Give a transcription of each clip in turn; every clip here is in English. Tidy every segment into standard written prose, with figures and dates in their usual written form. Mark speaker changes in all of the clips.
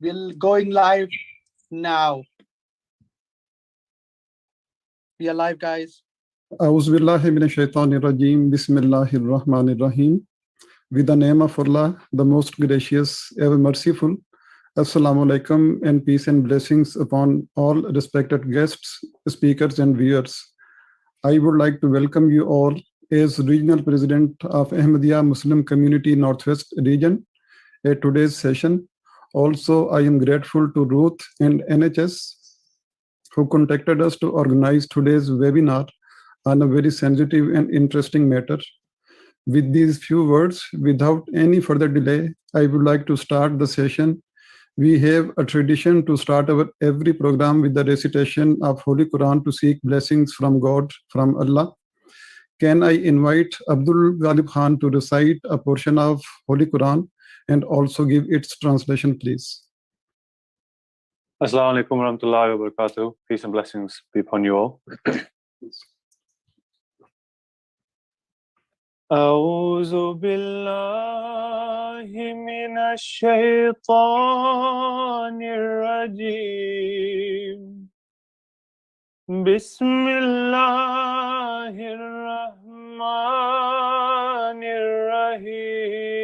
Speaker 1: We're going live now. We are live, guys.
Speaker 2: A'udhu billahi minash shaitanir rajeem. Bismillahir rahmanir rahim. With the name of Allah, the most gracious, ever merciful. Assalamu alaikum, and peace and blessings upon all respected guests, speakers, and viewers. I would like to welcome you all as Regional President of Ahmadiyya Muslim Community Northwest Region at today's session. Also, I am grateful to Ruth and NHS who contacted us to organize today's webinar on a very sensitive and interesting matter. With these few words, without any further delay, I would like to start the session. We have a tradition to start our every program with the recitation of Holy Quran to seek blessings from God, from Allah. Can I invite Abdul Ghalib Khan to recite a portion of Holy Quran and also give its translation, please?
Speaker 3: Assalamu alaikum warahmatullahi wabarakatuh. Peace and blessings be upon you all. أعوذ بالله من الشيطان الرجيم. بسم الله الرحمن الرحيم.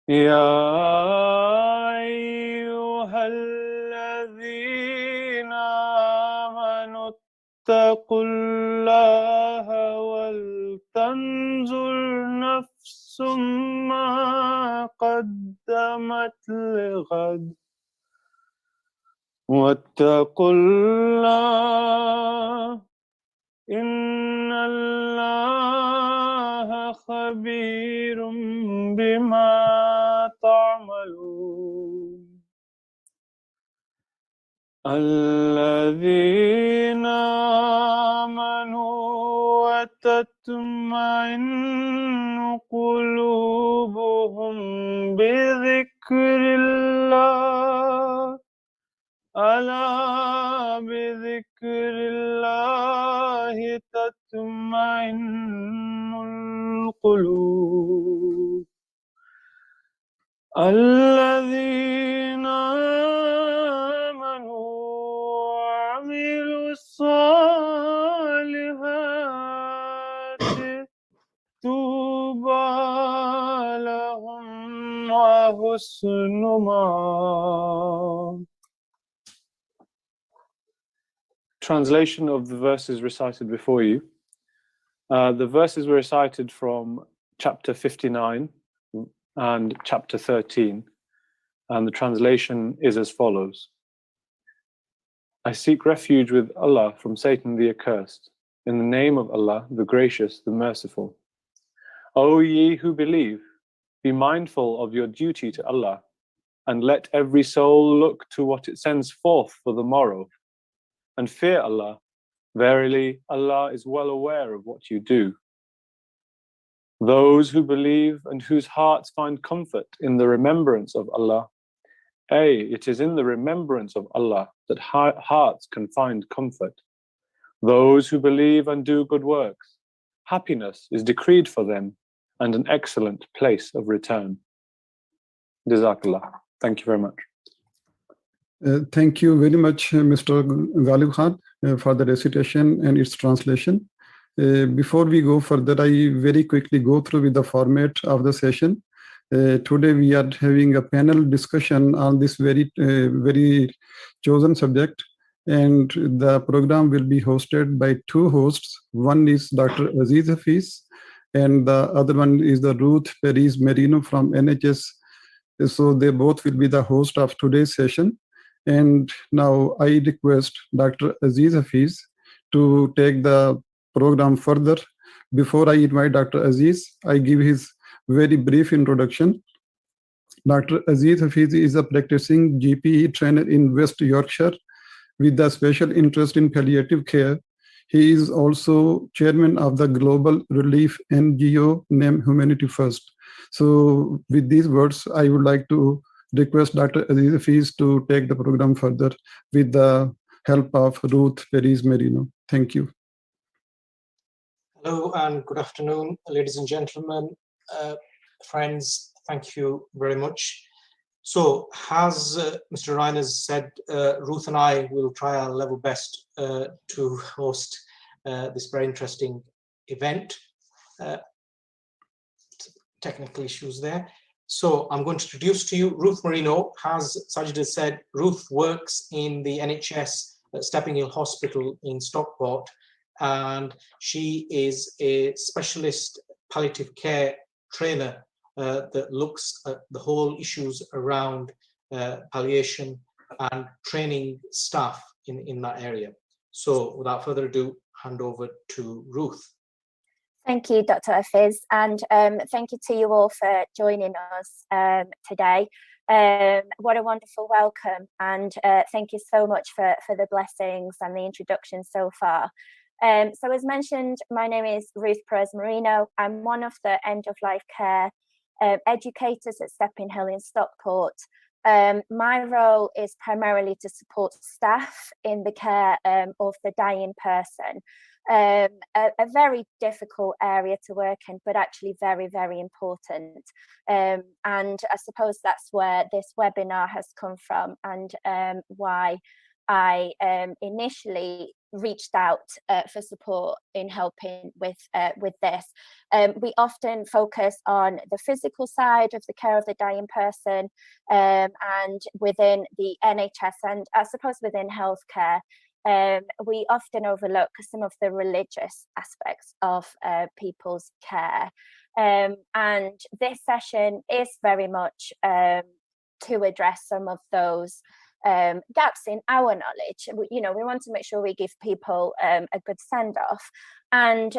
Speaker 3: يا أيها الذين آمنوا اتقوا الله ولتنظر نفس ما قدمت لغد واتقوا الله إن الله خبير بما تعملون. الذين آمنوا وتطمئن قلوبهم بذكر الله ألا بذكر الله تطمئن القلوب. الذين آمنوا وعملوا الصالحات طوبى لهم وحسن مآب. Translation of the verses recited before you. The verses were recited from chapter 59 and chapter 13, and the translation is as follows. I seek refuge with Allah from Satan the accursed, in the name of Allah, the gracious, the merciful. O ye who believe, be mindful of your duty to Allah, and let every soul look to what it sends forth for the morrow, and fear Allah. Verily, Allah is well aware of what you do. Those who believe and whose hearts find comfort in the remembrance of Allah. It is in the remembrance of Allah that hearts can find comfort. Those who believe and do good works, happiness is decreed for them and an excellent place of return. Jazakallah. Thank you very much.
Speaker 2: Thank you very much, Mr. Ghalib Khan, for the recitation and its translation. Before we go further, I very quickly go through with the format of the session. Today we are having a panel discussion on this very chosen subject, and the program will be hosted by two hosts. One is Dr. Aziz Hafiz, and the other one is the Ruth Perez Merino from NHS. So they both will be the host of today's session. And now I request Dr. Aziz Hafiz to take the program further. Before I invite Dr. Aziz, I give his very brief introduction. Dr. Aziz Hafiz is a practicing GPE trainer in West Yorkshire with a special interest in palliative care. He is also chairman of the global relief NGO named Humanity First. So with these words, I would like to request Dr. Aziz Hafiz to take the program further with the help of Ruth Perez Merino. Thank you.
Speaker 4: Hello and good afternoon, ladies and gentlemen. friends, thank you very much. So, as Mr. Reiner said, Ruth and I will try our level best to host this very interesting event. Technical issues there. So I'm going to introduce to you Ruth Marino. As Sajid has said, Ruth works in the NHS at Stepping Hill Hospital in Stockpot, and she is a specialist palliative care trainer that looks at the whole issues around palliation and training staff in that area. So without further ado, hand over to Ruth.
Speaker 5: Thank you, Dr. Hafiz, and thank you to you all for joining us today. What a wonderful welcome, and thank you so much for the blessings and the introduction so far. So as mentioned, my name is Ruth Perez Marino. I'm one of the end-of-life care educators at Stepping Hill in Stockport. My role is primarily to support staff in the care of the dying person. A very difficult area to work in, but actually very, very important. And I suppose that's where this webinar has come from, and why I initially reached out for support in helping with this. We often focus on the physical side of the care of the dying person, and within the NHS, and I suppose within healthcare, we often overlook some of the religious aspects of people's care. And this session is very much to address some of those gaps in our knowledge. You know, we want to make sure we give people a good send-off. And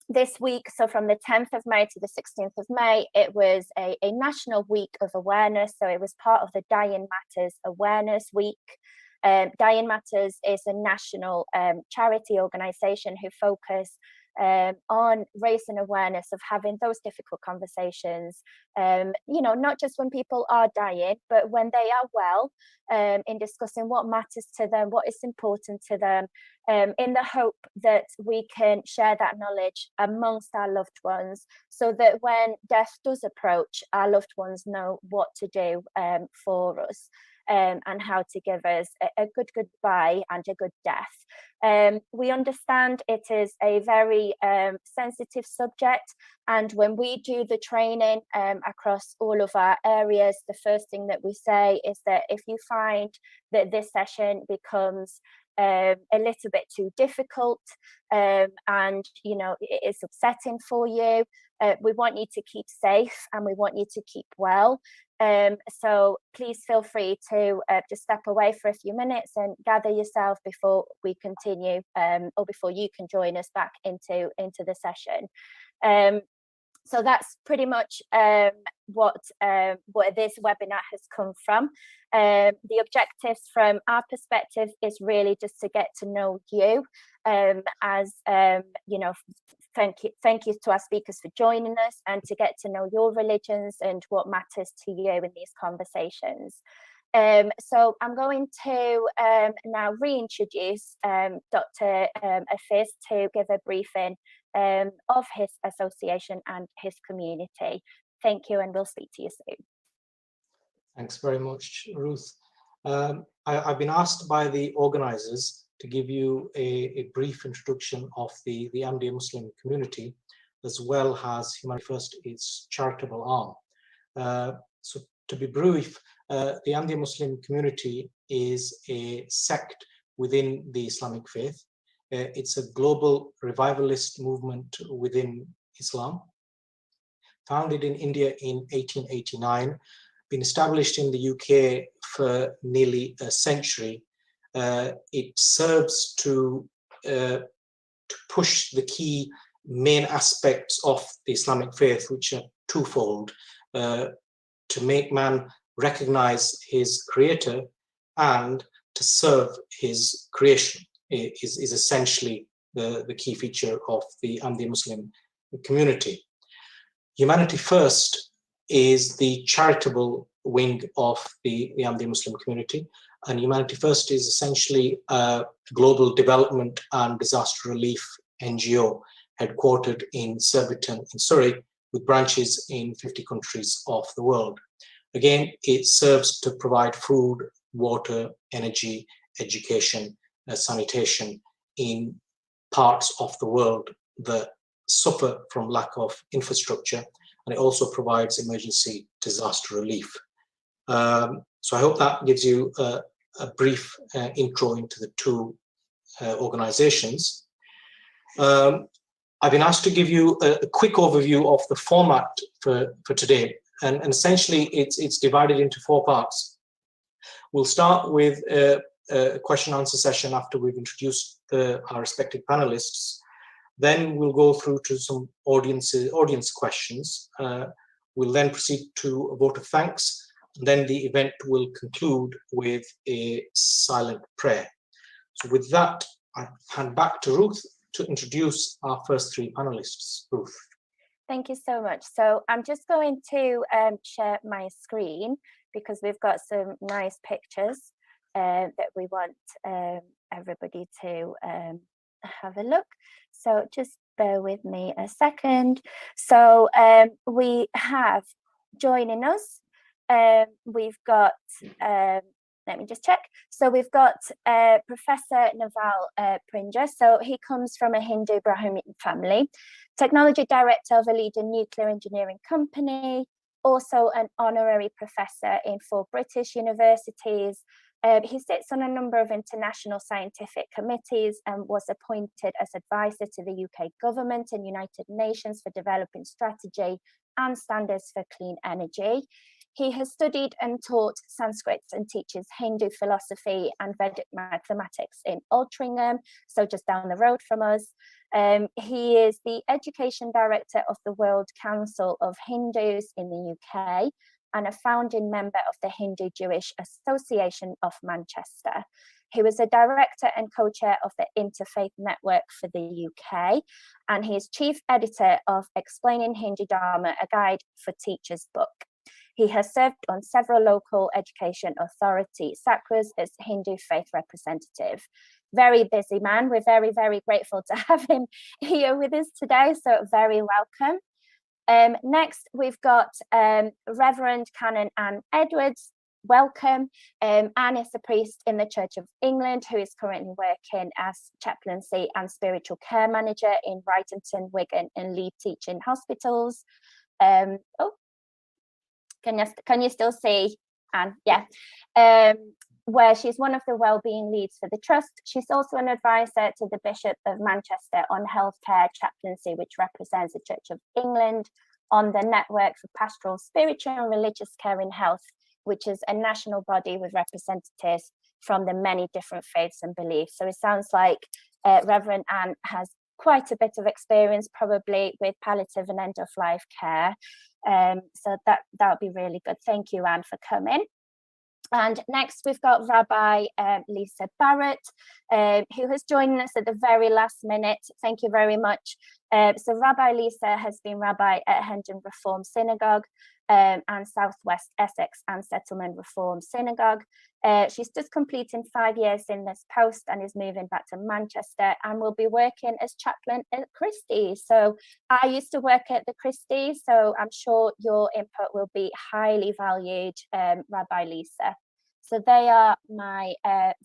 Speaker 5: this week, so from the 10th of May to the 16th of May, it was a national week of awareness. So it was part of the Dying Matters Awareness Week. Dying Matters is a national charity organisation who focus on raising awareness of having those difficult conversations, you know, not just when people are dying, but when they are well, in discussing what matters to them, what is important to them, in the hope that we can share that knowledge amongst our loved ones, so that when death does approach, our loved ones know what to do for us. And how to give us a good goodbye and a good death. We understand it is a very sensitive subject, and when we do the training across all of our areas, the first thing that we say is that if you find that this session becomes a little bit too difficult, and you know it is upsetting for you, we want you to keep safe and we want you to keep well. So please feel free to just step away for a few minutes and gather yourself before we continue, or before you can join us back into the session. So that's pretty much what this webinar has come from. The objectives from our perspective is really just to get to know you, as you know, thank you to our speakers for joining us, and to get to know your religions and what matters to you in these conversations. So I'm going to now reintroduce Dr. Hafiz to give a briefing of his association and his community. Thank you, and we'll speak to you soon.
Speaker 4: Thanks very much, Ruth. I've been asked by the organisers to give you a brief introduction of the Ahmadiyya Muslim Community, as well as Humanity First, its charitable arm. So to be brief, the Ahmadiyya Muslim Community is a sect within the Islamic faith. It's a global revivalist movement within Islam. Founded in India in 1889, been established in the UK for nearly a century. It serves to push the key main aspects of the Islamic faith, which are twofold: to make man recognize his creator and to serve his creation is essentially the key feature of the Ahmadiyya Muslim Community. Humanity First is the charitable wing of the Ahmadiyya Muslim Community, and Humanity First is essentially a global development and disaster relief NGO headquartered in Surbiton in Surrey, with branches in 50 countries of the world. Again, it serves to provide food, water, energy, education, sanitation in parts of the world that suffer from lack of infrastructure, and it also provides emergency disaster relief. So I hope that gives you a brief intro into the two organizations. I've been asked to give you a quick overview of the format for today, and essentially it's divided into 4 parts. We'll start with a question and answer session after we've introduced our respective panelists. Then we'll go through to some audience questions. We'll then proceed to a vote of thanks, and then the event will conclude with a silent prayer. So with that, I hand back to Ruth to introduce our first 3 panelists. Ruth.
Speaker 5: Thank you so much. So I'm just going to share my screen because we've got some nice pictures that we want everybody to have a look. So just bear with me a second. So we have joining us, we've got, let me just check. So we've got Professor Naval Prinja. So he comes from a Hindu Brahmin family, technology director of a leading nuclear engineering company, also an honorary professor in 4 British universities. He sits on a number of international scientific committees and was appointed as advisor to the UK government and United Nations for developing strategy and standards for clean energy. He has studied and taught Sanskrit and teaches Hindu philosophy and Vedic mathematics in Altrincham, so just down the road from us. He is the education director of the World Council of Hindus in the UK and a founding member of the Hindu Jewish Association of Manchester. He was a director and co-chair of the Interfaith Network for the UK, and he is chief editor of Explaining Hindu Dharma, a guide for teachers book. He has served on several local education authority SACRAs as Hindu faith representative. Very busy man. We're very, very grateful to have him here with us today, so very welcome. Next, we've got Reverend Canon Anne Edwards. Welcome. Anne is a priest in the Church of England who is currently working as chaplaincy and spiritual care manager in Brighton, Wigan and lead teaching hospitals. Can you still see Anne? Yeah. Where she's one of the wellbeing leads for the Trust. She's also an advisor to the Bishop of Manchester on healthcare chaplaincy, which represents the Church of England, on the Network for Pastoral, Spiritual and Religious Care in Health, which is a national body with representatives from the many different faiths and beliefs. So it sounds like Reverend Anne has quite a bit of experience probably with palliative and end-of-life care. So that would be really good. Thank you, Anne, for coming. And next we've got Rabbi Lisa Barrett, who has joined us at the very last minute. Thank you very much. So Rabbi Lisa has been rabbi at Hendon Reform Synagogue and Southwest Essex and Settlement Reform Synagogue. She's just completing 5 years in this post and is moving back to Manchester and will be working as chaplain at Christie's. So I used to work at the Christie's, so I'm sure your input will be highly valued, Rabbi Lisa. So they are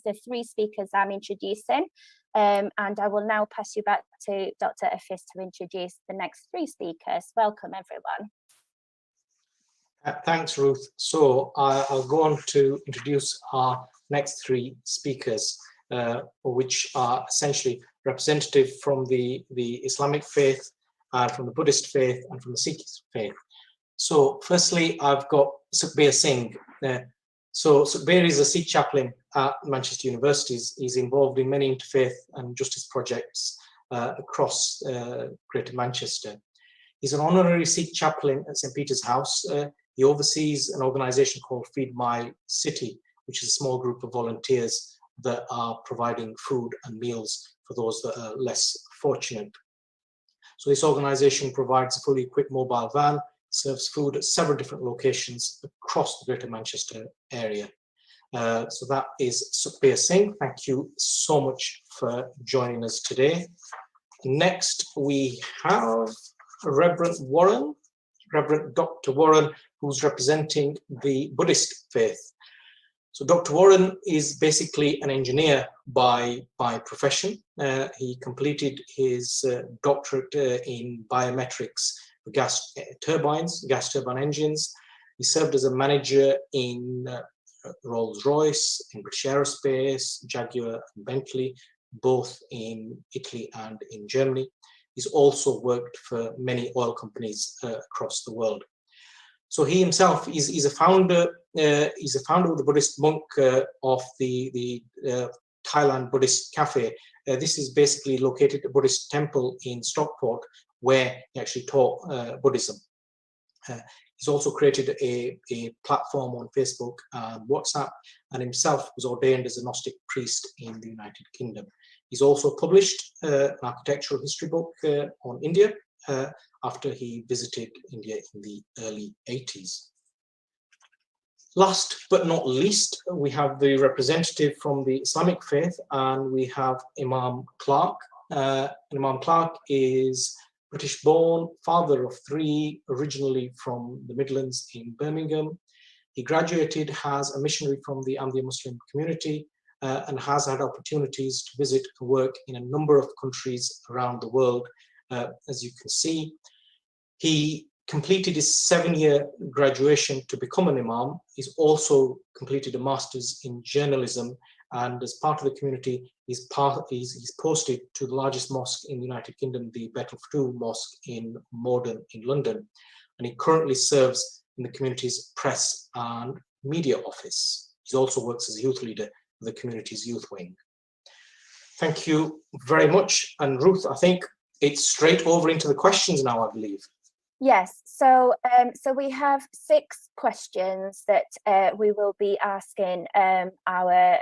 Speaker 5: the 3 speakers I'm introducing. And I will now pass you back to Dr. Afis to introduce the next 3 speakers. Welcome, everyone.
Speaker 4: Thanks, Ruth. So I'll go on to introduce our next 3 speakers, which are essentially representative from the Islamic faith, from the Buddhist faith, and from the Sikh faith. So firstly, I've got Sukhbir Singh. So Sukhbir is a Sikh chaplain at Manchester University. He's involved in many interfaith and justice projects across Greater Manchester. He's an honorary Sikh chaplain at St. Peter's House. He oversees an organisation called Feed My City, which is a small group of volunteers that are providing food and meals for those that are less fortunate. So this organisation provides a fully equipped mobile van, serves food at several different locations across the Greater Manchester area. So that is Sukhbir Singh. Thank you so much for joining us today. Next, we have Reverend Warren. Reverend Dr. Warren, who's representing the Buddhist faith. So Dr. Warren is basically an engineer by profession. He completed his doctorate in biometrics for gas turbine engines. He served as a manager in Rolls-Royce, in British Aerospace, Jaguar and Bentley, both in Italy and in Germany. He's also worked for many oil companies across the world. So he himself is a founder. He's a founder of the Buddhist monk of the Thailand Buddhist Cafe. This is basically located at a Buddhist temple in Stockpot, where he actually taught Buddhism. He's also created a platform on Facebook and WhatsApp, and himself was ordained as a Gnostic priest in the United Kingdom. He's also published an architectural history book on India after he visited India in the early 80s. Last but not least, we have the representative from the Islamic faith, and we have Imam Clark. Imam Clark is British-born, father of 3, originally from the Midlands in Birmingham. He graduated as a missionary from the Ahmadiyya Muslim Community and has had opportunities to visit and work in a number of countries around the world. As you can see, he completed his 7-year graduation to become an imam. He's also completed a master's in journalism, and as part of the community, he's posted to the largest mosque in the United Kingdom, the Bereaved Mosque in Morden in London, and he currently serves in the community's press and media office. He also works as a youth leader for the community's youth wing. Thank you very much. And Ruth, I think it's straight over into the questions now, I believe.
Speaker 5: Yes, so we have 6 questions that we will be asking our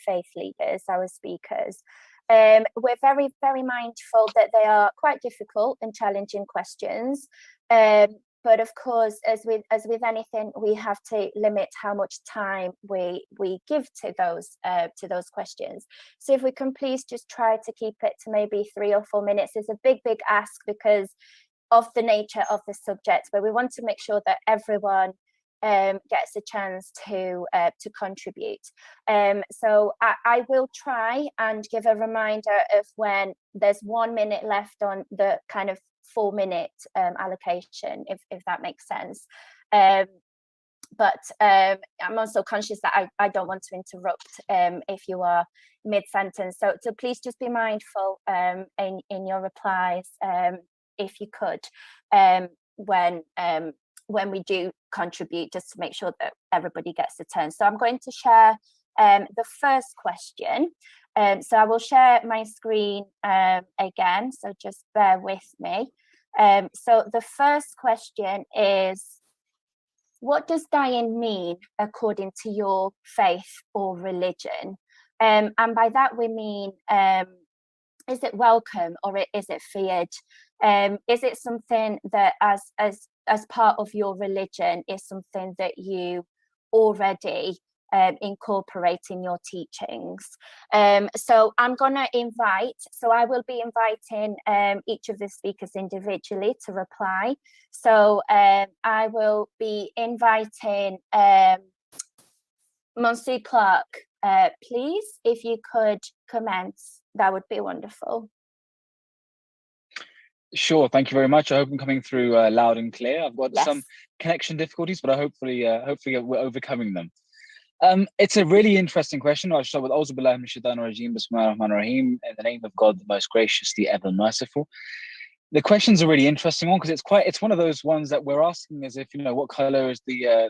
Speaker 5: faith leaders, our speakers. We're very, very mindful that they are quite difficult and challenging questions. But of course, as with anything, we have to limit how much time we give to those questions. So if we can please just try to keep it to maybe 3 or 4 minutes. It's a big ask because of the nature of the subject, but we want to make sure that everyone gets a chance to contribute. So I will try and give a reminder of when there's 1 minute left on the kind of 4-minute allocation, if that makes sense. But I'm also conscious that I don't want to interrupt if you are mid-sentence. So please just be mindful in your replies, if you could, when we do contribute, just to make sure that everybody gets a turn. So I'm going to share the first question. So I will share my screen again, so just bear with me. So the first question is, what does dying mean according to your faith or religion? And by that we mean, is it welcome or is it feared? Is it something that as part of your religion is something that you already incorporate in your teachings? So I'm gonna I will be inviting each of the speakers individually to reply. So I will be inviting Monsieur Clark, please, if you could commence, that would be wonderful.
Speaker 6: Sure, thank you very much. I hope I'm coming through loud and clear. I've got some connection difficulties, but hopefully we're overcoming them. It's a really interesting question. I'll start with Auzu billahi minash shaitanir rajim, Bismillahir Rahmanir Rahim, in the name of God, the most gracious, the ever merciful. The question's a really interesting one because it's one of those ones that we're asking as if, what color is the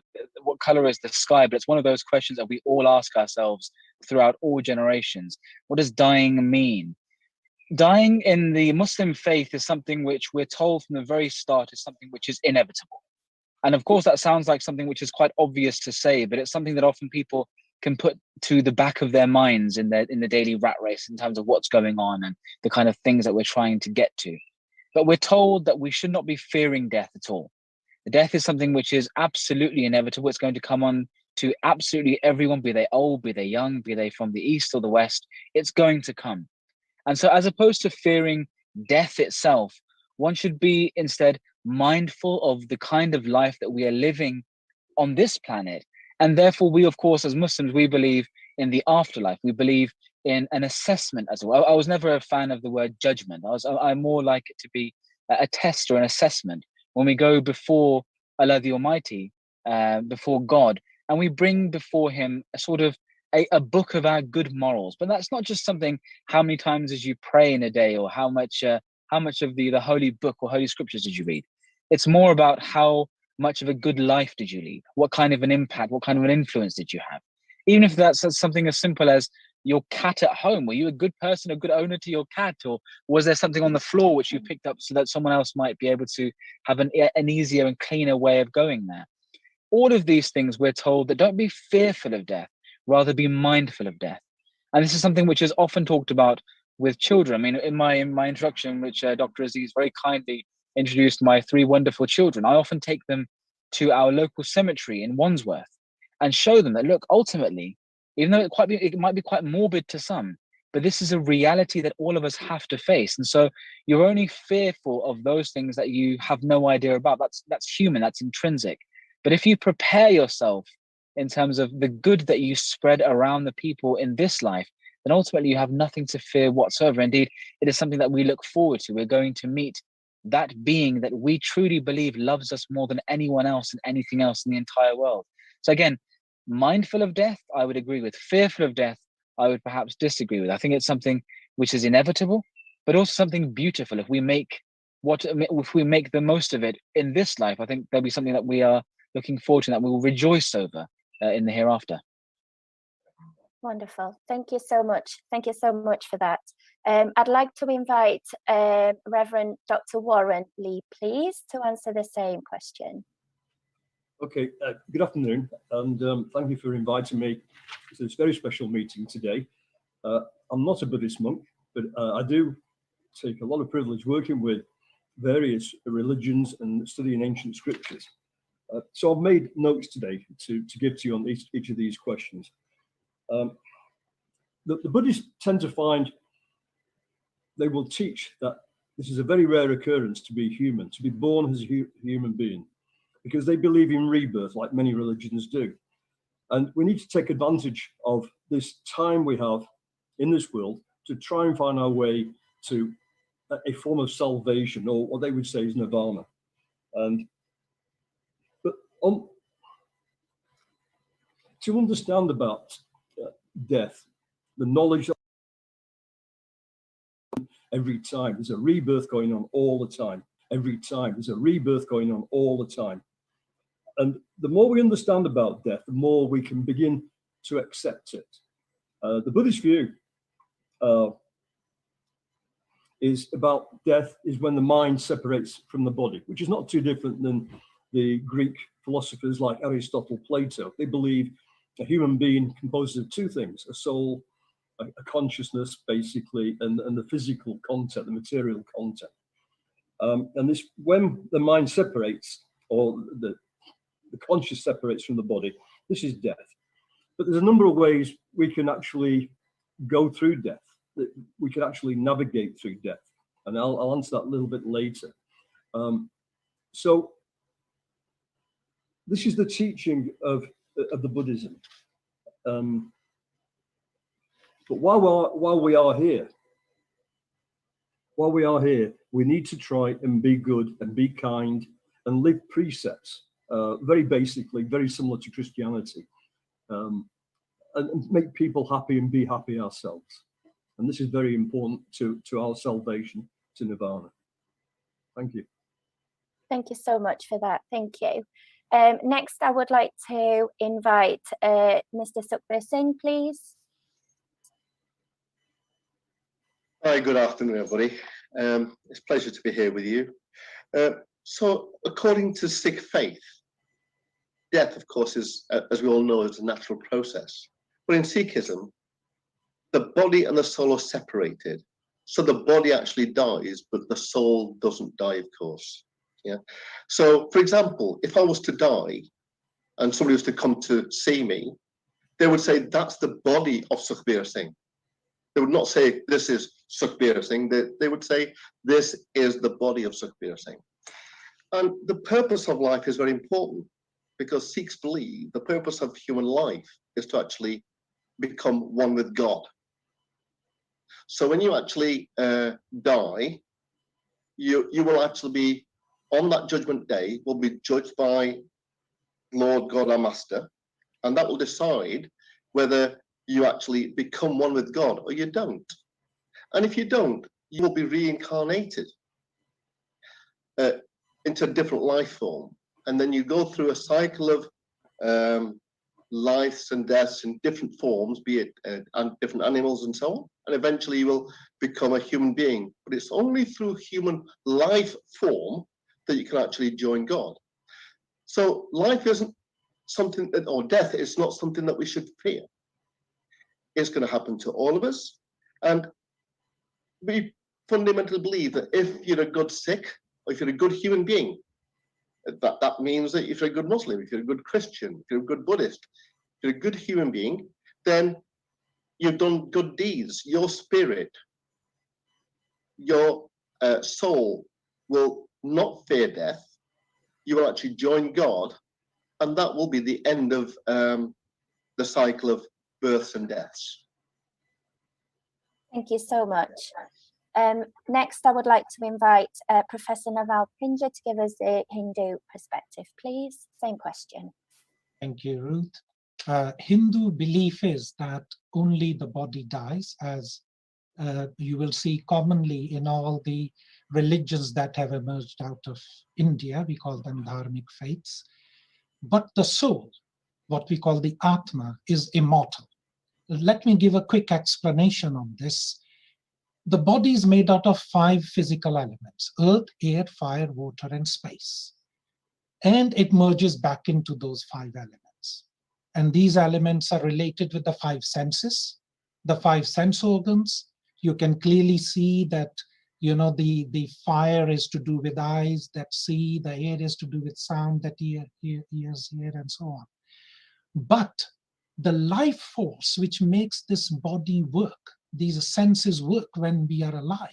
Speaker 6: sky, but it's one of those questions that we all ask ourselves throughout all generations. What does dying mean? Dying in the Muslim faith is something which we're told from the very start is something which is inevitable. And of course, that sounds like something which is quite obvious to say, but it's something that often people can put to the back of their minds in the daily rat race in terms of what's going on and the kind of things that we're trying to get to. But we're told that we should not be fearing death at all. The death is something which is absolutely inevitable. It's going to come on to absolutely everyone, be they old, be they young, be they from the east or the west. It's going to come. And so as opposed to fearing death itself, one should be instead mindful of the kind of life that we are living on this planet. And therefore, we, of course, as Muslims, we believe in the afterlife. We believe in an assessment as well. I was never a fan of the word judgment. I more like it to be a test or an assessment when we go before Allah the Almighty, before God, and we bring before him a sort of a book of our good morals. But that's not just something, how many times did you pray in a day, or how much of the holy book or holy scriptures did you read? It's more about how much of a good life did you lead? What kind of an impact, what kind of an influence did you have? Even if that's something as simple as your cat at home. Were you a good person, a good owner to your cat? Or was there something on the floor which you picked up so that someone else might be able to have an easier and cleaner way of going there? All of these things, we're told that don't be fearful of death, rather be mindful of death. And this is something which is often talked about with children. I mean, in my introduction, which Dr. Aziz very kindly introduced my 3 wonderful children, I often take them to our local cemetery in Wandsworth and show them that, look, ultimately, even though it might be quite morbid to some, but this is a reality that all of us have to face. And so you're only fearful of those things that you have no idea about. That's human, that's intrinsic. But if you prepare yourself in terms of the good that you spread around the people in this life, then ultimately you have nothing to fear whatsoever. Indeed, it is something that we look forward to. We're going to meet that being that we truly believe loves us more than anyone else and anything else in the entire world. So again, mindful of death, I would agree with. Fearful of death, I would perhaps disagree with. I think it's something which is inevitable, but also something beautiful. If we make the most of it in this life, I think there'll be something that we are looking forward to, that we will rejoice over in the hereafter.
Speaker 5: Wonderful. Thank you so much. Thank you so much for that. I'd like to invite Reverend Dr. Warren Lee, please, to answer the same question.
Speaker 7: Okay, good afternoon, and thank you for inviting me to this very special meeting today. I'm not a Buddhist monk, but I do take a lot of privilege working with various religions and studying ancient scriptures. So I've made notes today to give to you on each of these questions. The Buddhists tend to find they will teach that this is a very rare occurrence to be human, to be born as a human being, because they believe in rebirth like many religions do. And we need to take advantage of this time we have in this world to try and find our way to a form of salvation, or what they would say is nirvana. To understand about death, the knowledge that every time there's a rebirth going on all the time. Every time there's a rebirth going on all the time. And the more we understand about death, the more we can begin to accept it. The Buddhist view is about death is when the mind separates from the body, which is not too different than the Greek philosophers like Aristotle, Plato. They believe a human being composes of 2 things, a soul, a consciousness, basically, and the physical content, the material content. And this, when the mind separates, or the conscious separates from the body, this is death. But there's a number of ways we can actually go through death, that we can actually navigate through death. And I'll answer that a little bit later. So this is the teaching of the Buddhism. But while we are here, we need to try and be good and be kind and live precepts, very basically, very similar to Christianity, and make people happy and be happy ourselves. And this is very important to our salvation, to nirvana. Thank you.
Speaker 5: Thank you so much for that. Thank you. Next, I would like to invite Mr. Sukhbir Singh, please.
Speaker 8: Hi, good afternoon, everybody. It's a pleasure to be here with you. So, according to Sikh faith, death, of course, is, as we all know, is a natural process. But in Sikhism, the body and the soul are separated. So the body actually dies, but the soul doesn't die, of course. Yeah. So, for example, if I was to die and somebody was to come to see me, they would say, that's the body of Sukhbir Singh. They would not say, this is Sukhbir Singh. They would say, this is the body of Sukhbir Singh. And the purpose of life is very important, because Sikhs believe the purpose of human life is to actually become one with God. So when you actually die, you will actually be, on that judgment day, will be judged by Lord God, our Master, and that will decide whether you actually become one with God or you don't. And if you don't, you will be reincarnated into a different life form. And then you go through a cycle of lives and deaths in different forms, be it different animals and so on. And eventually you will become a human being. But it's only through human life form that you can actually join God. So life isn't something that, or death is not something that we should fear. It's going to happen to all of us. And we fundamentally believe that if you're a good Sikh, or if you're a good human being, that means that if you're a good Muslim, if you're a good Christian, if you're a good Buddhist, if you're a good human being, then you've done good deeds. Your spirit, your soul will not fear death. You will actually join God, and that will be the end of the cycle of births and deaths.
Speaker 5: Thank you so much. Next, I would like to invite Professor Naval Pinja to give us the Hindu perspective, please. Same question.
Speaker 9: Thank you, Ruth. Hindu belief is that only the body dies, as you will see commonly in all the religions that have emerged out of India. We call them dharmic faiths. But the soul, what we call the Atma, is immortal. Let me give a quick explanation on this. The body is made out of 5 physical elements: earth, air, fire, water, and space. And it merges back into those 5 elements. And these elements are related with the 5 senses, the 5 sense organs. You can clearly see that, you know, the fire is to do with eyes that see, the air is to do with sound that ears hear, and so on. But the life force which makes this body work, these senses work when we are alive,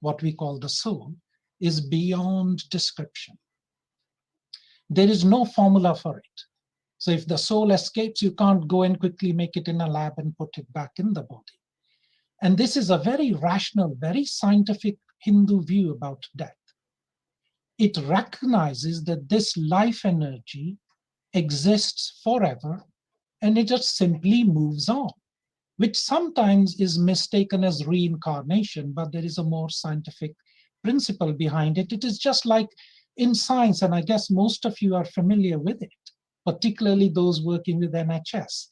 Speaker 9: what we call the soul, is beyond description. There is no formula for it. So if the soul escapes, you can't go and quickly make it in a lab and put it back in the body. And this is a very rational, very scientific Hindu view about death. It recognizes that this life energy exists forever, and it just simply moves on, which sometimes is mistaken as reincarnation, but there is a more scientific principle behind it. It is just like in science, and I guess most of you are familiar with it, particularly those working with NHS.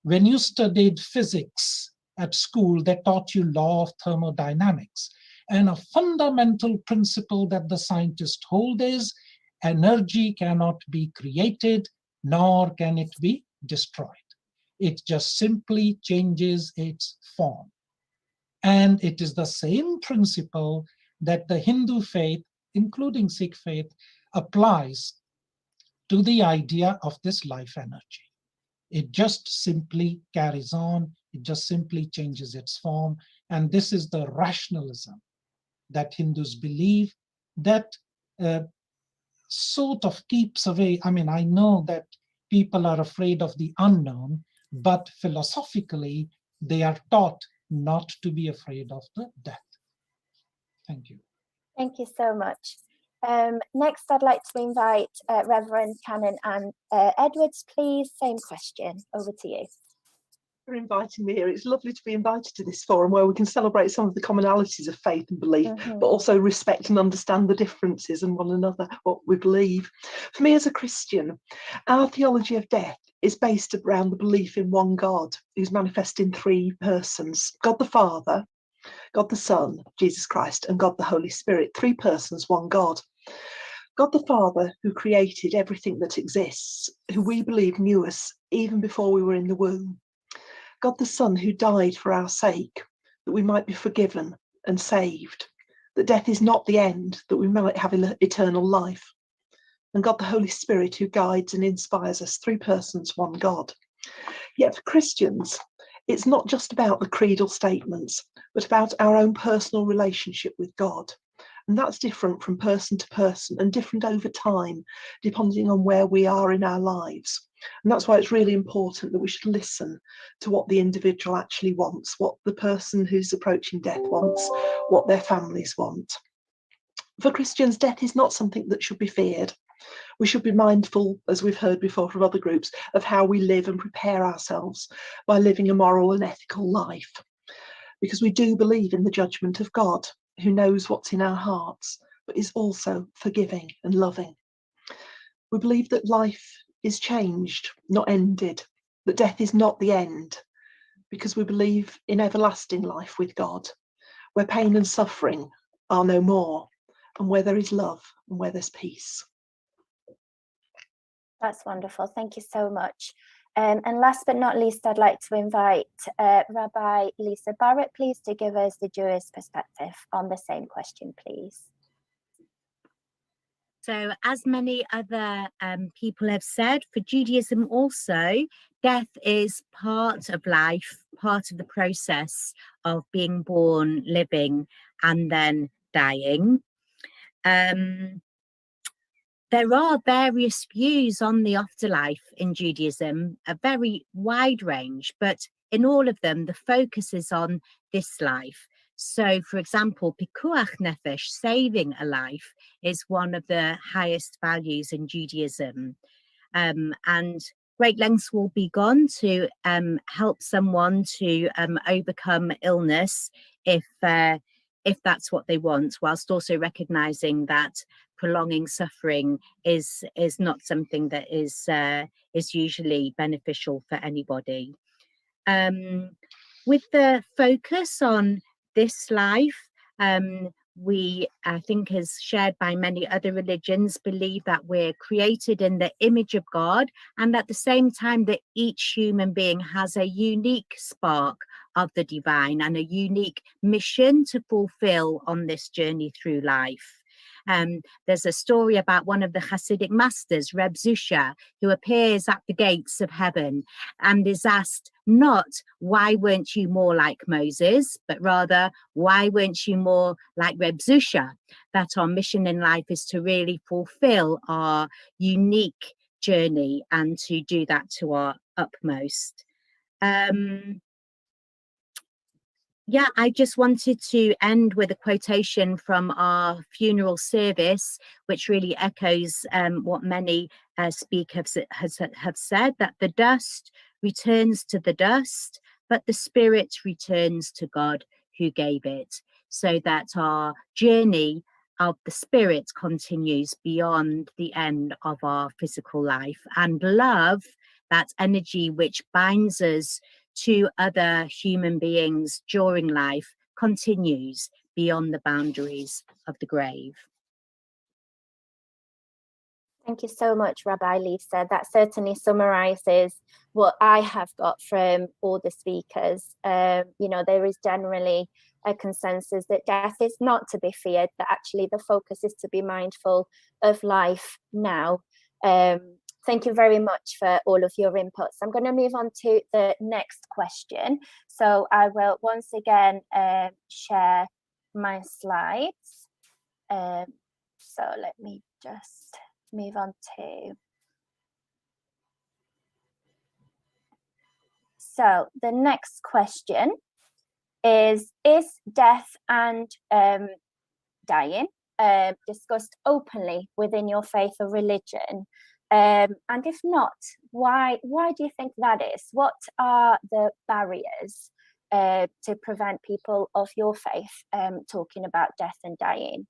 Speaker 9: When you studied physics at school, they taught you law of thermodynamics. And a fundamental principle that the scientists hold is energy cannot be created, nor can it be destroyed. It just simply changes its form. And it is the same principle that the Hindu faith, including Sikh faith, applies to the idea of this life energy. It just simply carries on. It just simply changes its form. And this is the rationalism that Hindus believe that sort of keeps away. I mean, I know that people are afraid of the unknown, but philosophically, they are taught not to be afraid of the death. Thank you.
Speaker 5: Thank you so much. Next, I'd like to invite Reverend Canon Anne Edwards, please. Same question. Over to you.
Speaker 10: For inviting me here. It's lovely to be invited to this forum where we can celebrate some of the commonalities of faith and belief, but also respect and understand the differences in one another, what we believe. For me as a Christian, our theology of death is based around the belief in one God who's manifest in 3 persons: God the Father, God the Son, Jesus Christ, and God the Holy Spirit. 3 persons, one God. God the Father, who created everything that exists, who we believe knew us even before we were in the womb. God the Son, who died for our sake, that we might be forgiven and saved, that death is not the end, that we might have eternal life. And God the Holy Spirit, who guides and inspires us. 3 persons, one God. Yet for Christians, it's not just about the creedal statements, but about our own personal relationship with God. And that's different from person to person and different over time, depending on where we are in our lives. And that's why it's really important that we should listen to what the individual actually wants, what the person who's approaching death wants, what their families want. For Christians, death is not something that should be feared. We should be mindful, as we've heard before from other groups, of how we live and prepare ourselves by living a moral and ethical life. Because we do believe in the judgment of God, who knows what's in our hearts, but is also forgiving and loving. We believe that life is changed, not ended, that death is not the end, because we believe in everlasting life with God, where pain and suffering are no more, and where there is love and where there's peace.
Speaker 5: That's wonderful. Thank you so much. And last but not least, I'd like to invite Rabbi Lisa Barrett, please, to give us the Jewish perspective on the same question, please.
Speaker 11: So, as many other people have said, for Judaism also, death is part of life, part of the process of being born, living, and then dying. There are various views on the afterlife in Judaism, a very wide range, but in all of them, the focus is on this life. So, for example, pikuach nefesh, saving a life, is one of the highest values in Judaism. And great lengths will be gone to help someone to overcome illness if that's what they want, whilst also recognizing that prolonging suffering is not something that is usually beneficial for anybody. With the focus on this life, we, I think, as shared by many other religions, believe that we're created in the image of God, and at the same time that each human being has a unique spark of the divine and a unique mission to fulfill on this journey through life. There's a story about one of the Hasidic masters, Reb Zusha, who appears at the gates of heaven and is asked not, why weren't you more like Moses, but rather, why weren't you more like Reb Zusha? That our mission in life is to really fulfill our unique journey and to do that to our utmost. Yeah, I just wanted to end with a quotation from our funeral service, which really echoes what many speakers have said, that the dust returns to the dust, but the spirit returns to God who gave it, so that our journey of the spirit continues beyond the end of our physical life. And love, that energy which binds us to other human beings during life, continues beyond the boundaries of the grave.
Speaker 5: Thank you so much, Rabbi Lisa. That certainly summarizes what I have got from all the speakers. You know, there is generally a consensus that death is not to be feared, that actually the focus is to be mindful of life now. Thank you very much for all of your inputs. I'm going to move on to the next question. So I will once again share my slides. So let me just move on to. So the next question is death and dying discussed openly within your faith or religion? And if not, why do you think that is? What are the barriers to prevent people of your faith talking about death and dying?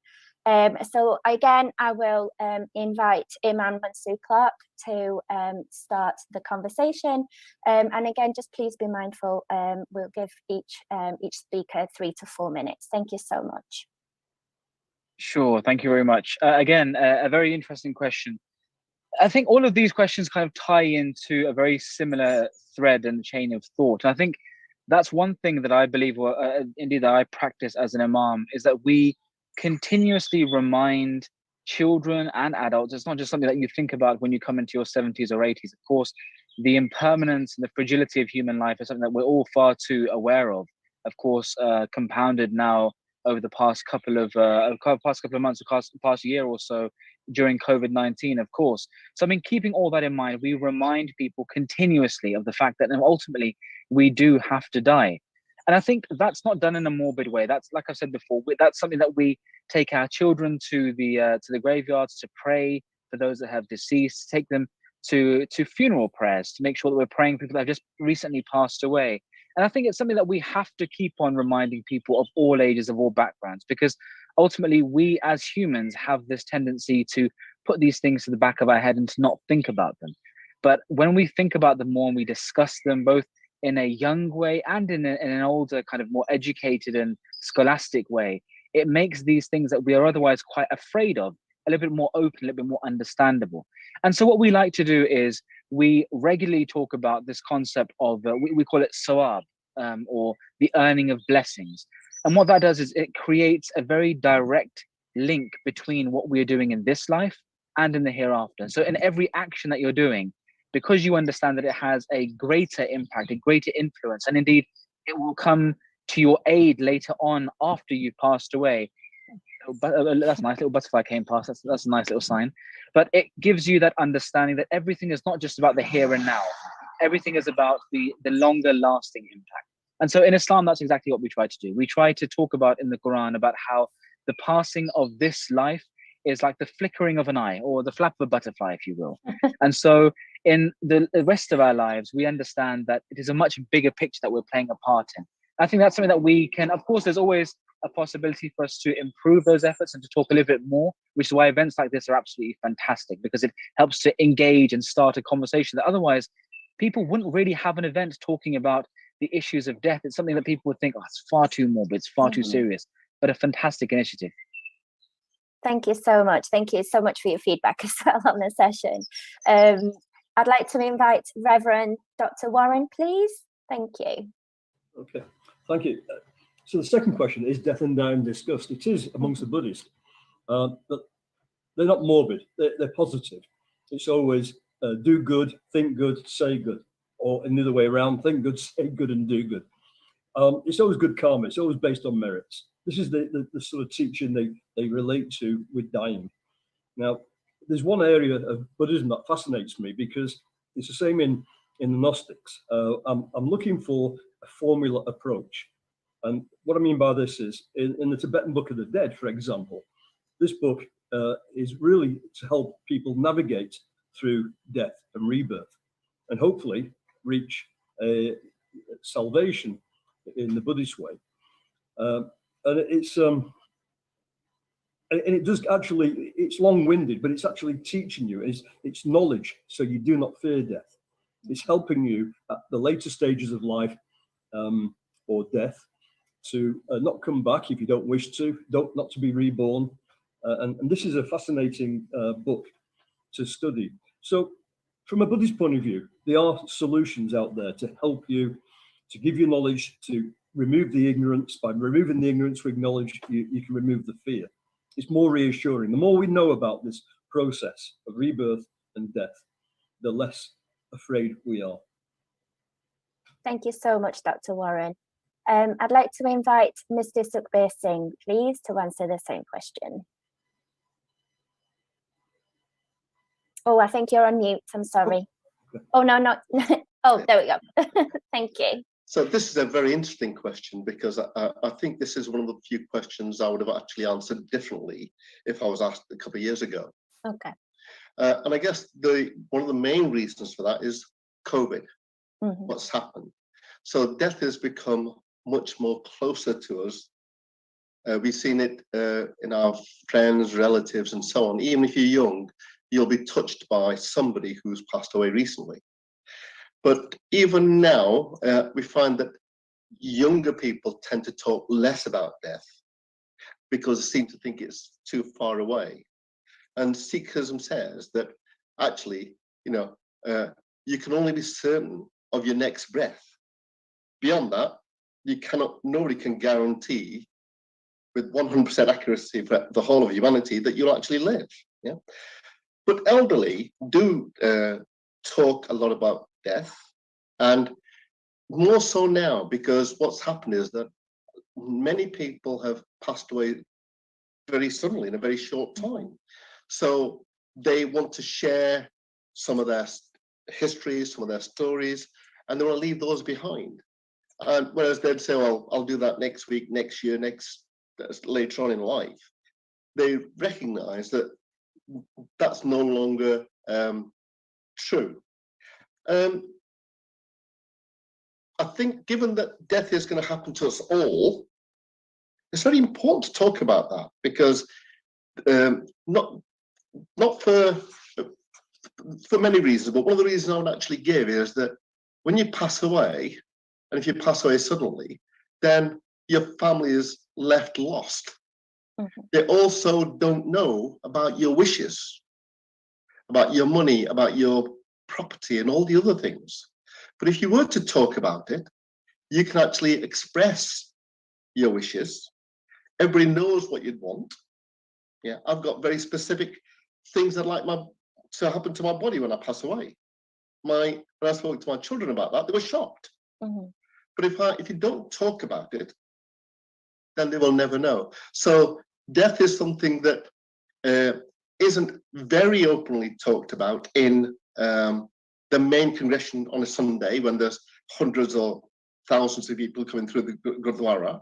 Speaker 5: So again, I will invite Imam Mansour Clark to start the conversation. And again, just please be mindful, we'll give each speaker 3 to 4 minutes. Thank you so much.
Speaker 6: Sure, thank you very much. Again, a very interesting question. I think all of these questions kind of tie into a very similar thread and chain of thought. And I think that's one thing that I believe, indeed that I practice as an imam, is that we continuously remind children and adults. It's not just something that you think about when you come into your 70s or 80s. Of course, the impermanence and the fragility of human life is something that we're all far too aware of course, compounded now over the past couple of months, past year or so during COVID-19, of course. So I mean, keeping all that in mind, we remind people continuously of the fact that ultimately we do have to die. And I think that's not done in a morbid way. That's, like I said before, that's something that we take our children to the graveyards to pray for those that have deceased, take them to funeral prayers to make sure that we're praying for people that have just recently passed away. And I think it's something that we have to keep on reminding people of all ages, of all backgrounds, because ultimately we as humans have this tendency to put these things to the back of our head and to not think about them. But when we think about them more and we discuss them both in a young way and in an older, kind of more educated and scholastic way, it makes these things that we are otherwise quite afraid of a little bit more open, a little bit more understandable. And so what we like to do is we regularly talk about this concept of, we call it sawab, or the earning of blessings. And what that does is it creates a very direct link between what we're doing in this life and in the hereafter. So in every action that you're doing, because you understand that it has a greater impact, a greater influence, and indeed it will come to your aid later on after you've passed away. That's nice, little butterfly came past, that's a nice little sign. But it gives you that understanding that everything is not just about the here and now, everything is about the longer lasting impact. And so in Islam, that's exactly what we try to do. We try to talk about in the Quran about how the passing of this life is like the flickering of an eye or the flap of a butterfly, if you will. And so in the rest of our lives, we understand that it is a much bigger picture that we're playing a part in. I think that's something that we can, of course, there's always a possibility for us to improve those efforts and to talk a little bit more, which is why events like this are absolutely fantastic, because it helps to engage and start a conversation that otherwise people wouldn't really have an event talking about the issues of death. It's something that people would think, oh, it's far too morbid, it's far too serious, but a fantastic initiative.
Speaker 5: Thank you so much. Thank you so much for your feedback as well on the session. I'd like to invite Reverend Dr. Warren, please. Thank you.
Speaker 7: Okay, thank you. So the second question, is death and dying discussed? It is amongst the Buddhists, but they're not morbid, they're positive. It's always do good, think good, say good, or another way around, think good, say good, and do good. It's always good karma, it's always based on merits. This is the sort of teaching they relate to with dying. Now, there's one area of Buddhism that fascinates me because it's the same in the Gnostics. I'm looking for a formula approach. And what I mean by this is, in the Tibetan Book of the Dead, for example, this book is really to help people navigate through death and rebirth, and hopefully reach salvation in the Buddhist way. And it does actually, it's long-winded, but it's actually teaching you, it's knowledge, so you do not fear death. It's helping you at the later stages of life or death to not come back if you don't wish to, not to be reborn. And this is a fascinating book to study. So from a Buddhist point of view, there are solutions out there to help you, to give you knowledge, to remove the ignorance. By removing the ignorance with knowledge, you can remove the fear. It's more reassuring. The more we know about this process of rebirth and death, the less afraid we are.
Speaker 5: Thank you so much, Dr. Warren. I'd like to invite Mr. Sukhbir Singh, please, to answer the same question. Oh, I think you're on mute. I'm sorry. Oh, no, not. Oh, there we go. Thank you.
Speaker 8: So this is a very interesting question, because I think this is one of the few questions I would have actually answered differently if I was asked a couple of years ago.
Speaker 5: Okay.
Speaker 8: And I guess one of the main reasons for that is COVID, what's happened. So death has become much more closer to us. We've seen it in our friends, relatives, and so on. Even if you're young, you'll be touched by somebody who's passed away recently. But even now, we find that younger people tend to talk less about death because they seem to think it's too far away. And Sikhism says that actually, you can only be certain of your next breath. Beyond that, nobody can guarantee with 100% accuracy for the whole of humanity that you'll actually live. Yeah. But elderly do talk a lot about death, and more so now, because what's happened is that many people have passed away very suddenly in a very short time. So they want to share some of their histories, some of their stories, and they want to leave those behind. And whereas they'd say, well, I'll do that next week, next year, later on in life, they recognize that that's no longer true. I think given that death is going to happen to us all, it's very important to talk about that, because not for many reasons, but one of the reasons I would actually give is that when you pass away, and if you pass away suddenly, then your family is left lost. Mm-hmm. They also don't know about your wishes, about your money, about your property, and all the other things. But if you were to talk about it, you can actually express your wishes. Everybody knows what you'd want. Yeah, I've got very specific things I'd like to happen to my body when I pass away. When I spoke to my children about that, they were shocked. Mm-hmm. But if you don't talk about it, then they will never know. So death is something that isn't very openly talked about in the main congregation on a Sunday when there's hundreds or thousands of people coming through the Gurdwara.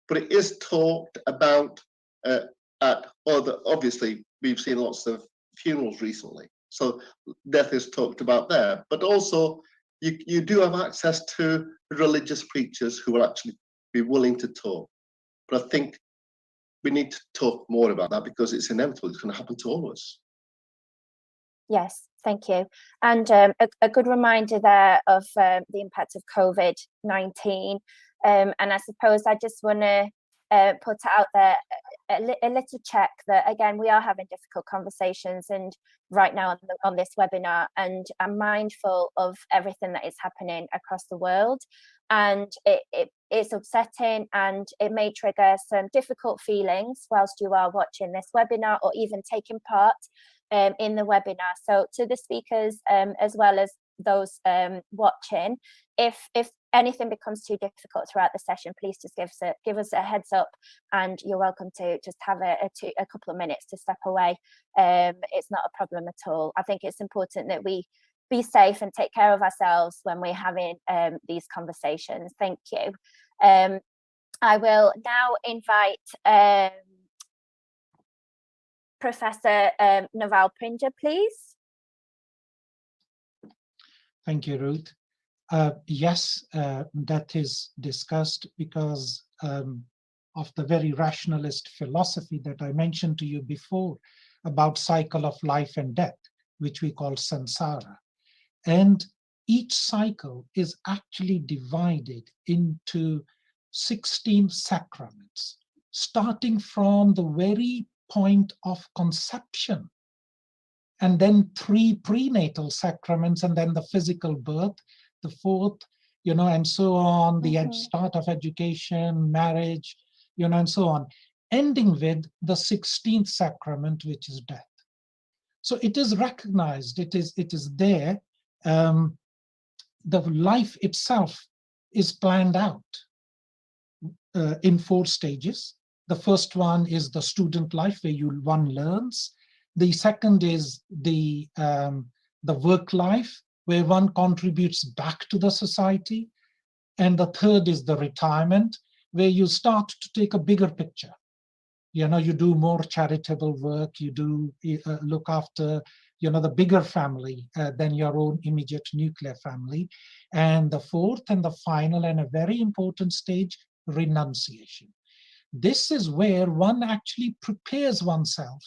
Speaker 8: But it is talked about obviously, we've seen lots of funerals recently. So death is talked about there. But also, you do have access to religious preachers who will actually be willing to talk. But I think we need to talk more about that because it's inevitable. It's going to happen to all of us.
Speaker 5: Yes, thank you. And a good reminder there of the impact of COVID-19. And I suppose I just want to put out there a little check that, again, we are having difficult conversations and right now on this webinar, and I'm mindful of everything that is happening across the world. And it's upsetting, and it may trigger some difficult feelings whilst you are watching this webinar or even taking part in the webinar. So to the speakers, as well as those watching, if anything becomes too difficult throughout the session, please just give us a heads up, and you're welcome to just have a couple of minutes to step away. It's not a problem at all. I think it's important that we be safe and take care of ourselves when we're having these conversations. Thank you. I will now invite Professor Naval Prinja, please.
Speaker 9: Thank you, Ruth. Yes, that is discussed because of the very rationalist philosophy that I mentioned to you before about cycle of life and death, which we call samsara. And each cycle is actually divided into 16 sacraments, starting from the very point of conception, and then 3 prenatal sacraments, and then the physical birth, the 4th, and so on, the start of education, marriage, and so on, ending with the 16th sacrament, which is death. So it is recognized, it is there. The life itself is planned out in 4 stages. The first one is the student life, where one learns. The second is the work life, where one contributes back to the society. And the third is the retirement, where you start to take a bigger picture. You do more charitable work, you do look after, the bigger family than your own immediate nuclear family. And the 4th and the final and a very important stage, renunciation. This is where one actually prepares oneself,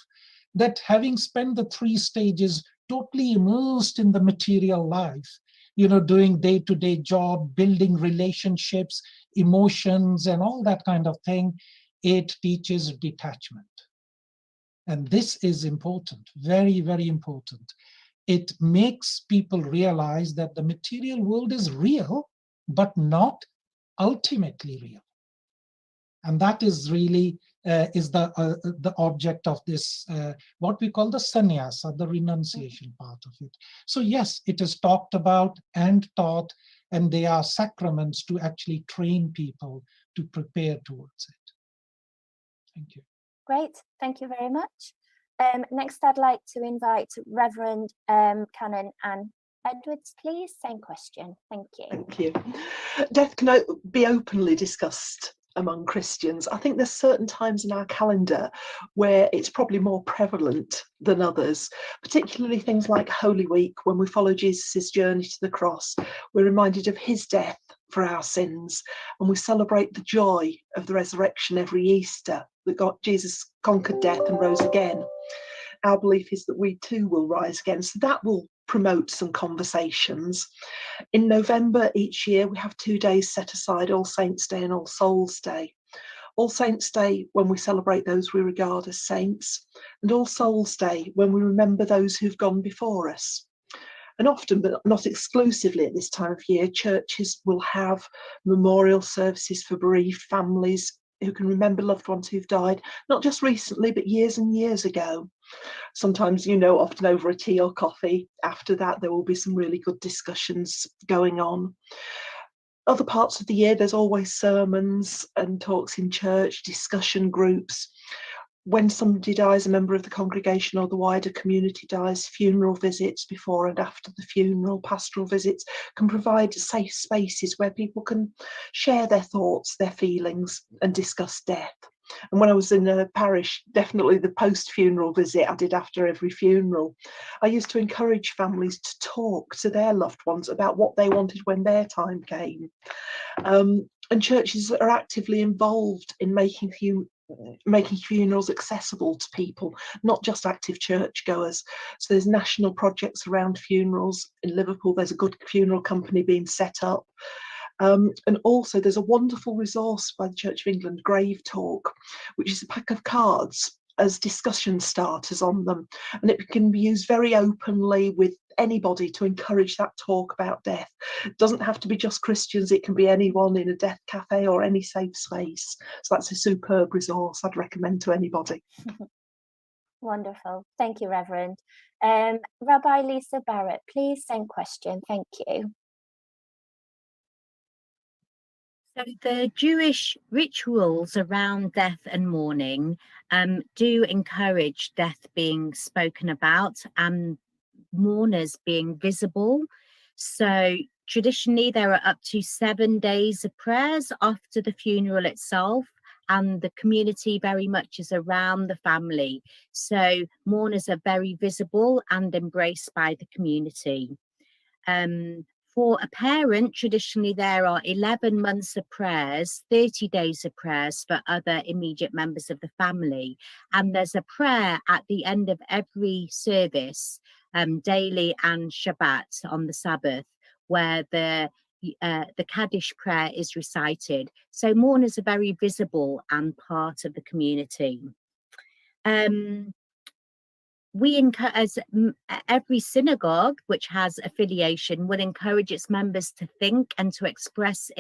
Speaker 9: that having spent the 3 stages totally immersed in the material life, doing day-to-day job, building relationships, emotions, and all that kind of thing, it teaches detachment. And this is important, very, very important. It makes people realize that the material world is real, but not ultimately real. And that is really is the object of this, what we call the sannyasa, the renunciation part of it. So yes, it is talked about and taught and they are sacraments to actually train people to prepare towards it. Thank you.
Speaker 5: Great, thank you very much. Next, I'd like to invite Reverend Canon Anne Edwards, please. Same question. Thank you.
Speaker 10: Thank you. Death can be openly discussed among Christians. I think there's certain times in our calendar where it's probably more prevalent than others, particularly things like Holy Week, when we follow Jesus' journey to the cross. We're reminded of his death for our sins, and we celebrate the joy of the resurrection every Easter, that Jesus conquered death and rose again. Our belief is that we too will rise again, so that will promote some conversations. In November each year, we have 2 days set aside, All Saints' Day and All Souls' Day. All Saints' Day, when we celebrate those we regard as saints, and All Souls' Day, when we remember those who've gone before us. And often, but not exclusively at this time of year, churches will have memorial services for bereaved families who can remember loved ones who've died, not just recently, but years and years ago. Sometimes, often over a tea or coffee. After that, there will be some really good discussions going on. Other parts of the year, there's always sermons and talks in church, discussion groups. When somebody dies, a member of the congregation or the wider community dies, funeral visits before and after the funeral, pastoral visits can provide safe spaces where people can share their thoughts, their feelings, and discuss death. And when I was in a parish, definitely the post-funeral visit I did after every funeral, I used to encourage families to talk to their loved ones about what they wanted when their time came. And churches are actively involved in making funerals accessible to people, not just active churchgoers. So there's national projects around funerals. In Liverpool, there's a good funeral company being set up. And also there's a wonderful resource by the Church of England, Grave Talk, which is a pack of cards as discussion starters on them. And it can be used very openly with anybody to encourage that talk about death. It doesn't have to be just Christians, it can be anyone in a death cafe or any safe space. So that's a superb resource I'd recommend to anybody.
Speaker 5: Wonderful. Thank you, Reverend. Rabbi Lisa Barrett, please, same question. Thank you.
Speaker 11: So the Jewish rituals around death and mourning do encourage death being spoken about and mourners being visible. So traditionally there are up to 7 days of prayers after the funeral itself, and the community very much is around the family. So mourners are very visible and embraced by the community. For a parent, traditionally there are 11 months of prayers, 30 days of prayers for other immediate members of the family. And there's a prayer at the end of every service, daily and Shabbat on the Sabbath, where the Kaddish prayer is recited. So mourners are very visible and part of the community. As every synagogue which has affiliation will encourage its members to think and to express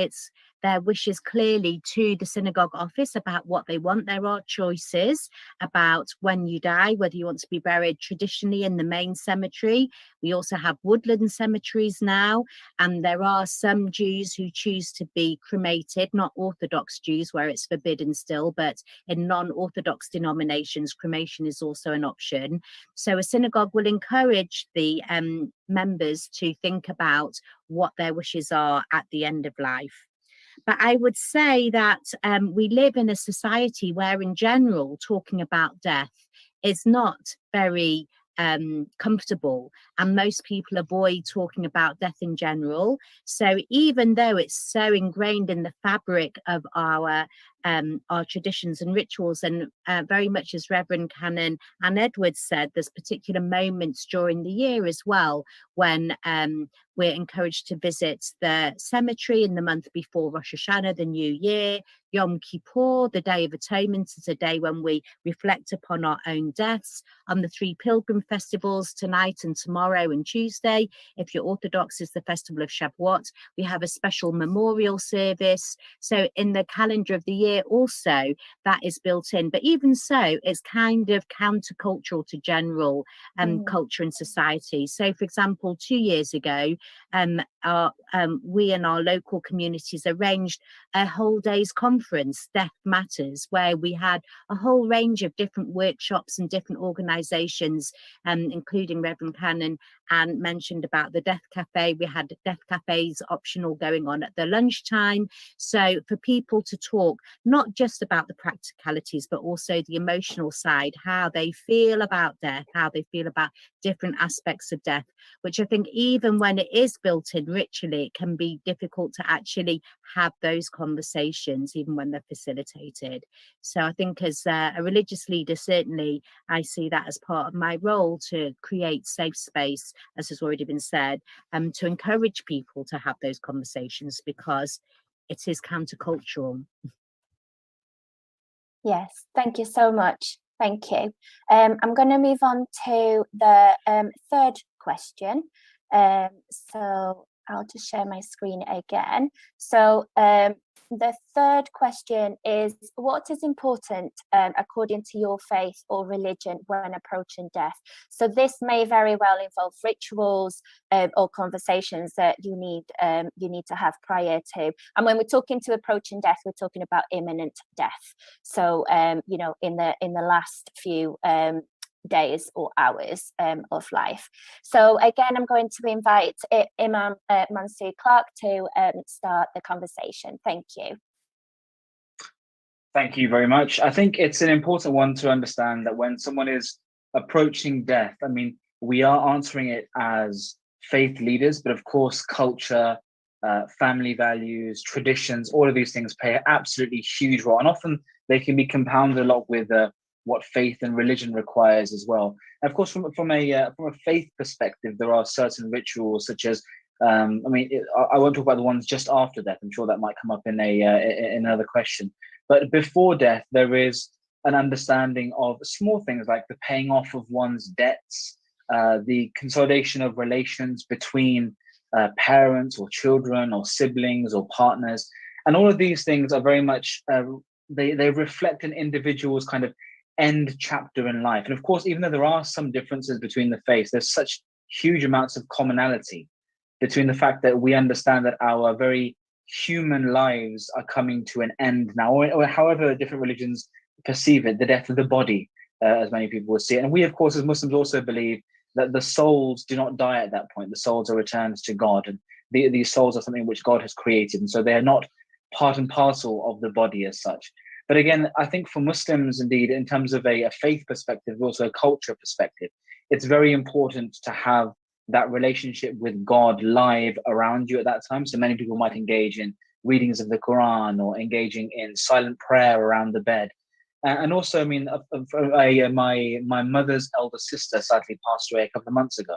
Speaker 11: their wishes clearly to the synagogue office about what they want. There are choices about when you die, whether you want to be buried traditionally in the main cemetery. We also have woodland cemeteries now, and there are some Jews who choose to be cremated, not Orthodox Jews where it's forbidden still, but in non-Orthodox denominations, cremation is also an option. So a synagogue will encourage the members to think about what their wishes are at the end of life. But I would say that we live in a society where in general talking about death is not very comfortable, and most people avoid talking about death in general. So even though it's so ingrained in the fabric of our traditions and rituals, and very much as Reverend Canon Anne Edwards said, there's particular moments during the year as well when we're encouraged to visit the cemetery in the month before Rosh Hashanah, the New Year. Yom Kippur, the Day of Atonement, is a day when we reflect upon our own deaths. On the 3 pilgrim festivals, tonight and tomorrow and Tuesday, if you're Orthodox, is the festival of Shavuot. We have a special memorial service. So in the calendar of the year, here also that is built in. But even so, it's kind of countercultural to general culture and society. So, for example, 2 years ago, we and our local communities arranged a whole day's conference, Death Matters, where we had a whole range of different workshops and different organisations, including Reverend Cannon and mentioned about the Death Cafe. We had Death Cafes optional going on at the lunchtime. So for people to talk, not just about the practicalities, but also the emotional side, how they feel about death, how they feel about different aspects of death, which I think even when it is built in ritually, it can be difficult to actually have those conversations, even when they're facilitated. So I think as a religious leader, certainly I see that as part of my role, to create safe space, as has already been said, to encourage people to have those conversations, because it is countercultural.
Speaker 5: Yes, thank you so much. Thank you. I'm going to move on to the third question. So I'll just share my screen again. So the third question is, what is important according to your faith or religion when approaching death? So this may very well involve rituals or conversations that you need to have prior to. And when we're talking to approaching death, we're talking about imminent death. So you know, in the last few days or hours of life. So again, I'm going to invite Imam Mansour Clark to start the conversation. Thank you.
Speaker 6: Thank you very much. I think it's an important one to understand that when someone is approaching death, I mean, we are answering it as faith leaders, but of course, culture, family values, traditions, all of these things play an absolutely huge role. And often they can be compounded a lot with what faith and religion requires as well. And of course, from a faith perspective, there are certain rituals such as, I won't talk about the ones just after death. I'm sure that might come up in another question. But before death, there is an understanding of small things like the paying off of one's debts, the consolidation of relations between parents or children or siblings or partners. And all of these things are very much, they reflect an individual's kind of end chapter in life. And of course, even though there are some differences between the faiths, there's such huge amounts of commonality between the fact that we understand that our very human lives are coming to an end now, or however different religions perceive it, the death of the body, as many people will see it. And we, of course, as Muslims also believe that the souls do not die at that point. The souls are returned to God, and these souls are something which God has created. And so they are not part and parcel of the body as such. But again, I think for Muslims, indeed, in terms of a faith perspective, but also a culture perspective, it's very important to have that relationship with God live around you at that time. So many people might engage in readings of the Quran or engaging in silent prayer around the bed. And also, I mean, my mother's elder sister sadly passed away a couple of months ago.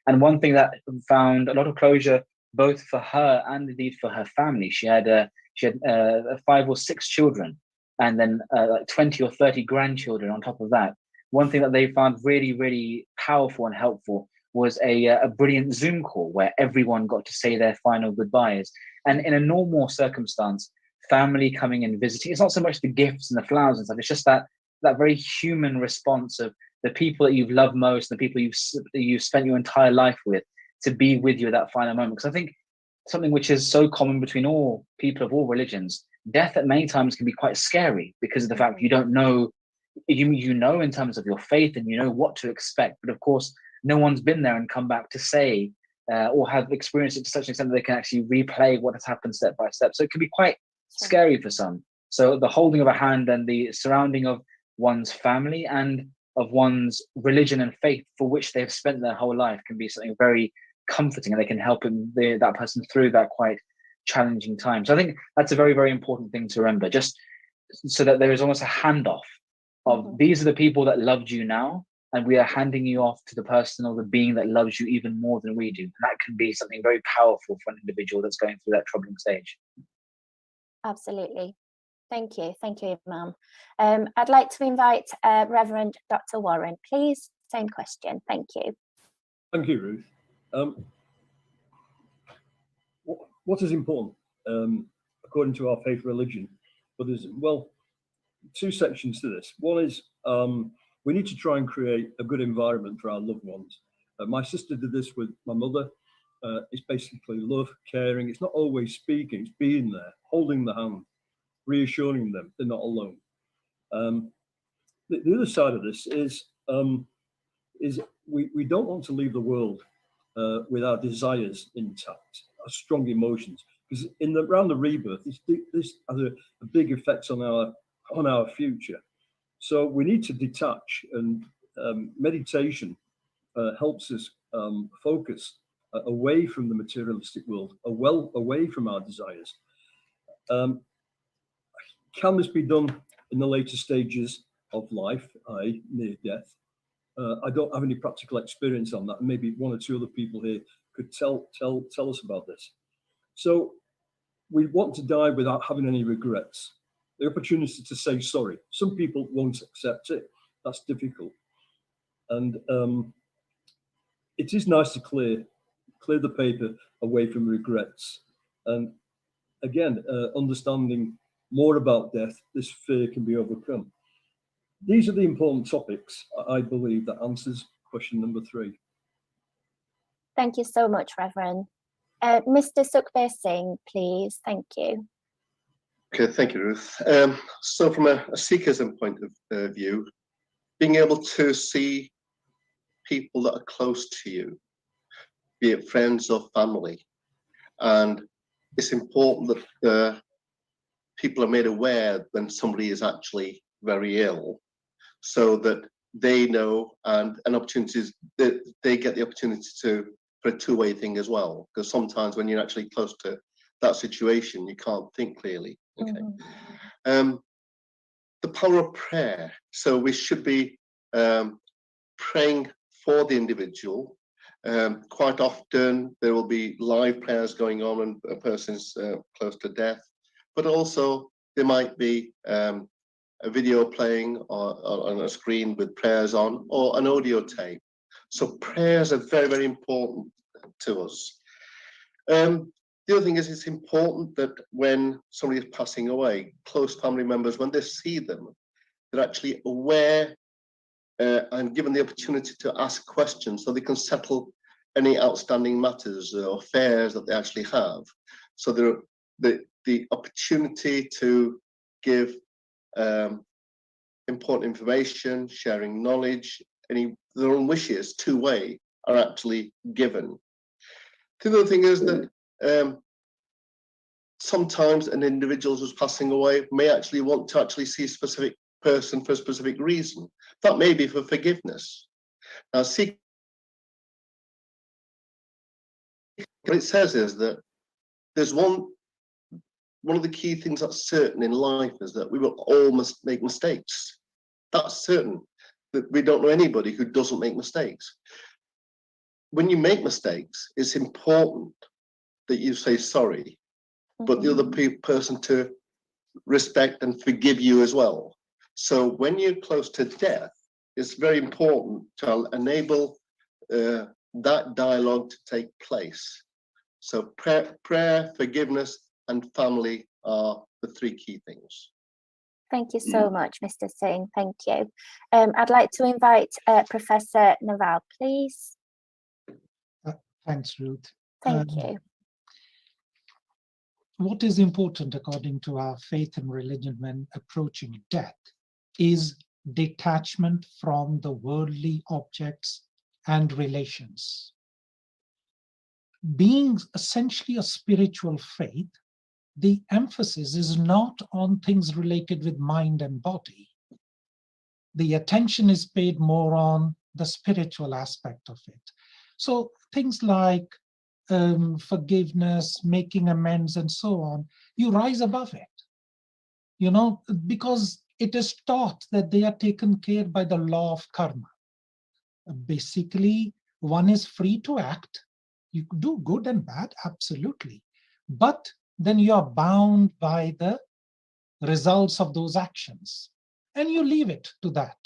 Speaker 6: And one thing that found a lot of closure, both for her and indeed for her family, she had 5 or 6 children, and then like 20 or 30 grandchildren on top of that. One thing that they found really, really powerful and helpful was a brilliant Zoom call where everyone got to say their final goodbyes. And in a normal circumstance, family coming and visiting, it's not so much the gifts and the flowers and stuff, it's just that very human response of the people that you've loved most, the people you've spent your entire life with, to be with you at that final moment. Because I think something which is so common between all people of all religions, death at many times can be quite scary because of the fact you don't know, you know in terms of your faith and you know what to expect, but of course no one's been there and come back to say or have experienced it to such an extent that they can actually replay what has happened step by step. So it can be quite scary for some. So the holding of a hand and the surrounding of one's family and of one's religion and faith for which they've spent their whole life can be something very comforting, and they can help that person through that quite challenging time. So I think that's a very, very important thing to remember, just so that there is almost a handoff of these are the people that loved you now, and we are handing you off to the person or the being that loves you even more than we do. And that can be something very powerful for an individual that's going through that troubling stage.
Speaker 5: Absolutely. Thank you. Thank you, Imam. I'd like to invite Reverend Dr. Warren, please. Same question. Thank you.
Speaker 7: Thank you, Ruth. What is important, according to our faith religion, Buddhism? Well, two sections to this. One is we need to try and create a good environment for our loved ones. My sister did this with my mother. It's basically love, caring. It's not always speaking, it's being there, holding the hand, reassuring them they're not alone. The other side of this is we don't want to leave the world with our desires intact, our strong emotions, because around the rebirth, this has a big effect on our future. So we need to detach, and meditation helps us focus away from the materialistic world, away from our desires. Can this be done in the later stages of life, i.e. near death? I don't have any practical experience on that. Maybe one or two other people here could tell us about this. So we want to die without having any regrets. The opportunity to say sorry. Some people won't accept it. That's difficult. And it is nice to clear the paper away from regrets. And again, understanding more about death, this fear can be overcome. These are the important topics, I believe, that answers question number 3.
Speaker 5: Thank you so much, Reverend. Mr. Sukhbir Singh, please. Thank you.
Speaker 8: Okay, thank you, Ruth. So from a Sikhism point of view, being able to see people that are close to you, be it friends or family, and it's important that people are made aware when somebody is actually very ill, so that they know, and opportunities that they get the opportunity for a two-way thing as well. Because sometimes when you're actually close to that situation, you can't think clearly. Okay. The power of prayer. So we should be praying for the individual. Quite often there will be live prayers going on when a person's close to death, but also there might be a video playing on a screen with prayers on, or an audio tape. So prayers are very, very important to us. The other thing is, it's important that when somebody is passing away, close family members, when they see them, they're actually aware and given the opportunity to ask questions so they can settle any outstanding matters or affairs that they actually have. So the opportunity to give important information, sharing knowledge, their own wishes two-way are actually given. The other thing is that sometimes an individual who's passing away may actually want to actually see a specific person for a specific reason. That may be for forgiveness. Now, what it says is that there's one of the key things that's certain in life is that we will all make mistakes. That's certain. That we don't know anybody who doesn't make mistakes. When you make mistakes, it's important that you say sorry, but the other person to respect and forgive you as well. So when you're close to death, it's very important to enable that dialogue to take place. So prayer, forgiveness, and family are the 3 key things.
Speaker 5: Thank you so much, Mr. Singh. Thank you. I'd like to invite Professor Naval, please.
Speaker 9: Thanks, Ruth.
Speaker 5: Thank you.
Speaker 9: What is important according to our faith and religion when approaching death is detachment from the worldly objects and relations. Being essentially a spiritual faith, the emphasis is not on things related with mind and body. The attention is paid more on the spiritual aspect of it. So things like forgiveness, making amends, and so on, you rise above it, because it is taught that they are taken care by the law of karma. Basically, one is free to act. You do good and bad, absolutely. But then you are bound by the results of those actions. And you leave it to that.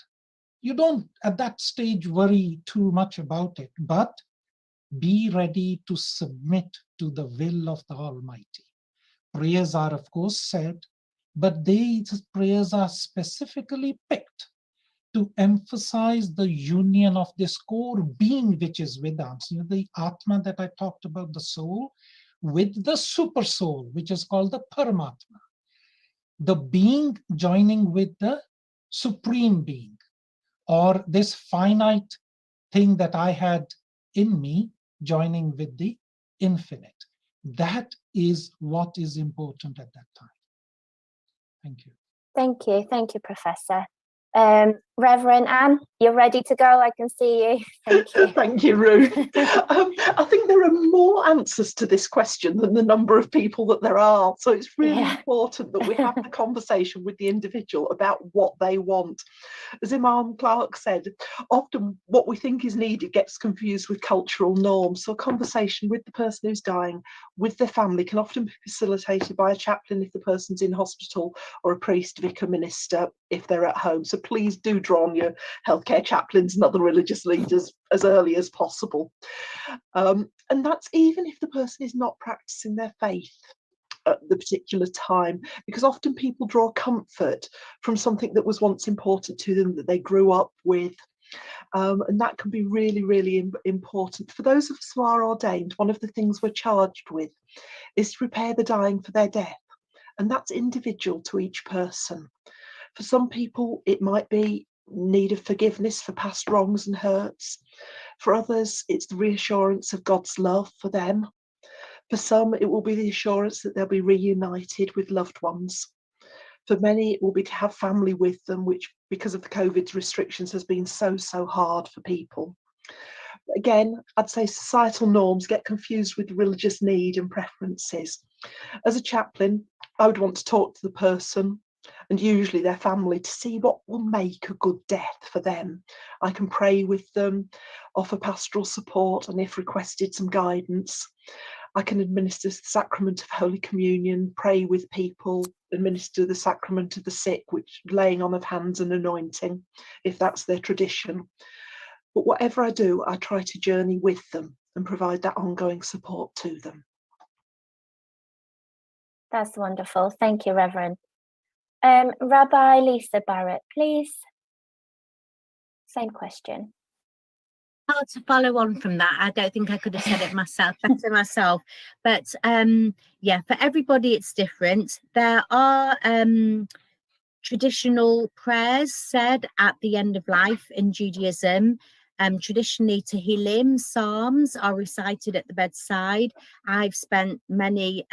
Speaker 9: You don't, at that stage, worry too much about it, but be ready to submit to the will of the Almighty. Prayers are, of course, said, but these prayers are specifically picked to emphasize the union of this core being which is with us. You know, the Atma that I talked about, the soul, with the super soul, which is called the Paramatma. The being joining with the supreme being, or this finite thing that I had in me joining with the infinite. That is what is important at that time. Thank you.
Speaker 5: Thank you. Thank you, Professor. Reverend Anne, you're ready to go. I can see you. Thank you.
Speaker 10: Thank you, Ruth. I think there are more answers to this question than the number of people that there are. So it's really important that we have the conversation with the individual about what they want. As Imam Clark said, often what we think is needed gets confused with cultural norms. So a conversation with the person who's dying, with their family, can often be facilitated by a chaplain if the person's in hospital, or a priest, vicar, minister if they're at home. So please do draw on your healthcare chaplains and other religious leaders as early as possible. And that's even if the person is not practicing their faith at the particular time, because often people draw comfort from something that was once important to them, that they grew up with. And that can be really, really important. For those of us who are ordained, one of the things we're charged with is to prepare the dying for their death. And that's individual to each person. For some people, it might be need of forgiveness for past wrongs and hurts. For others, it's the reassurance of God's love for them. For some, it will be the assurance that they'll be reunited with loved ones. For many, it will be to have family with them, which, because of the COVID restrictions, has been so hard for people. Again, I'd say societal norms get confused with religious need and preferences. As a chaplain, I would want to talk to the person, and usually their family, to see what will make a good death for them. I can pray with them, offer pastoral support, and if requested, some guidance. I can administer the sacrament of Holy Communion, pray with people, administer the sacrament of the sick, which laying on of hands and anointing, if that's their tradition. But whatever I do, I try to journey with them and provide that ongoing support to them.
Speaker 5: That's wonderful. Thank you, Reverend. Rabbi Lisa Barrett, please. Same question.
Speaker 11: Oh, to follow on from that, I don't think I could have said it better myself. But yeah, for everybody it's different. There are traditional prayers said at the end of life in Judaism. Traditionally, Tehillim, Psalms are recited at the bedside. I've spent many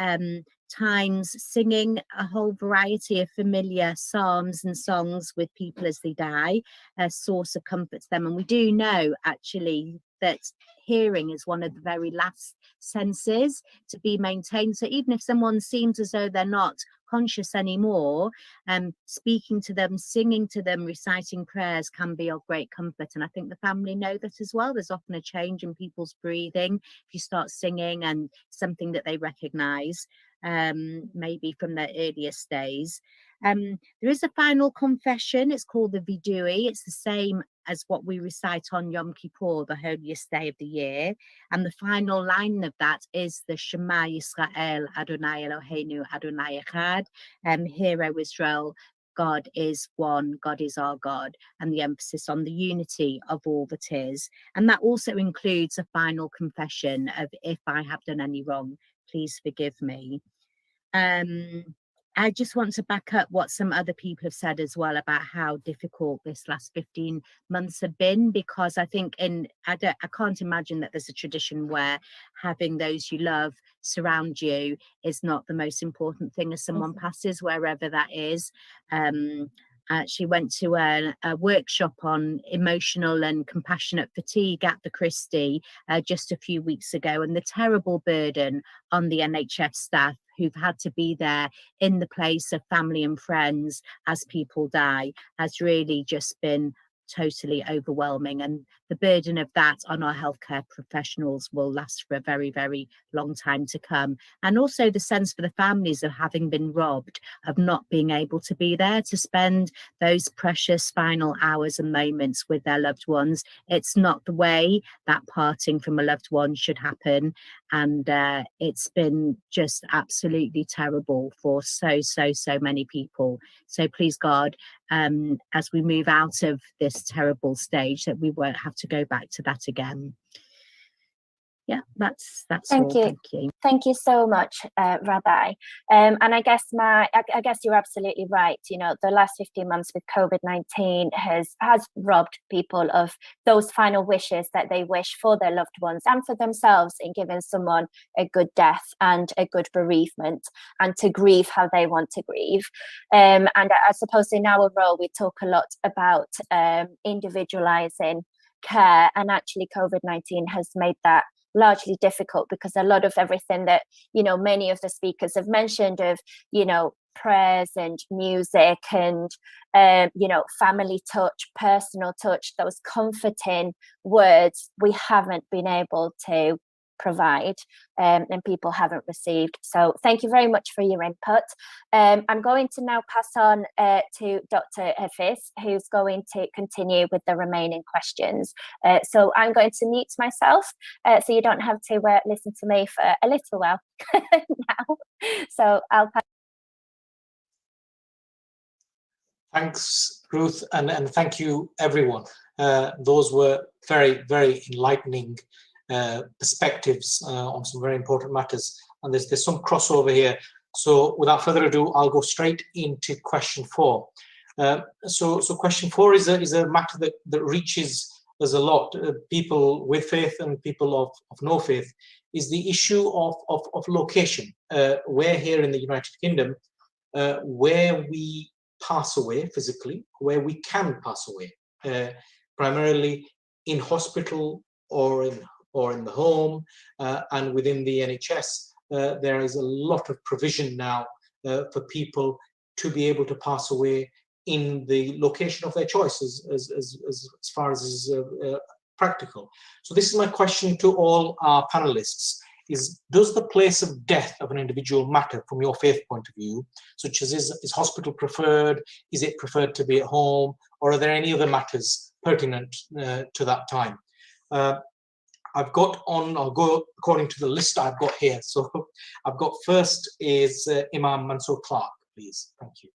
Speaker 11: times singing a whole variety of familiar psalms and songs with people as they die, a source of comfort to them. And we do know actually that hearing is one of the very last senses to be maintained. So even if someone seems as though they're not conscious anymore, speaking to them, singing to them, reciting prayers can be of great comfort. And I think the family know that as well. There's often a change in people's breathing if you start singing, and something that they recognize maybe from their earliest days. There is a final confession. It's called the Vidui. It's the same as what we recite on Yom Kippur, the holiest day of the year. And the final line of that is the Shema Yisrael, Adonai Eloheinu, Adonai Echad. Hear, O Israel, God is one, God is our God, and the emphasis on the unity of all that is. And that also includes a final confession of, if I have done any wrong, please forgive me. I just want to back up what some other people have said as well about how difficult this last 15 months have been, because I think I can't imagine that there's a tradition where having those you love surround you is not the most important thing as someone passes, wherever that is. She went to a workshop on emotional and compassionate fatigue at the Christie just a few weeks ago, and the terrible burden on the NHS staff who've had to be there in the place of family and friends as people die has really just been totally overwhelming, and the burden of that on our healthcare professionals will last for a very, very long time to come. And also the sense for the families of having been robbed, of not being able to be there to spend those precious final hours and moments with their loved ones. It's not the way that parting from a loved one should happen, and it's been just absolutely terrible for so many people. So please God, as we move out of this terrible stage, that we won't have to go back to that again. Yeah, that's
Speaker 5: Thank
Speaker 11: all.
Speaker 5: you.
Speaker 11: Thank you.
Speaker 5: Thank you so much, Rabbi. And I guess you're absolutely right. You know, the last 15 months with COVID-19 has robbed people of those final wishes that they wish for their loved ones and for themselves, in giving someone a good death and a good bereavement, and to grieve how they want to grieve. And I suppose in our role, we talk a lot about individualizing care, and actually COVID-19 has made that largely difficult, because a lot of everything that, you know, many of the speakers have mentioned of, you know, prayers and music and, you know, family touch, personal touch, those comforting words, we haven't been able to provide, and people haven't received. So thank you very much for your input. I'm going to now pass on to Dr. Hafiz, who's going to continue with the remaining questions. So I'm going to mute myself, so you don't have to listen to me for a little while now. So I'll pass.
Speaker 4: Thanks, Ruth, and thank you, everyone. Those were very, very enlightening perspectives on some very important matters, and there's some crossover here. So without further ado, I'll go straight into question 4. So question 4 is a matter that reaches us a lot, people with faith and people of no faith, is the issue of location. We're here in the United Kingdom, where we pass away physically, where we can pass away, primarily in hospital or in the home, and within the NHS, there is a lot of provision now for people to be able to pass away in the location of their choice, as far as is practical. So this is my question to all our panelists: does the place of death of an individual matter from your faith point of view? Such as, is hospital preferred? Is it preferred to be at home? Or are there any other matters pertinent to that time? I'll go according to the list I've got here. So I've got first is Imam Mansour Clark, please. Thank you.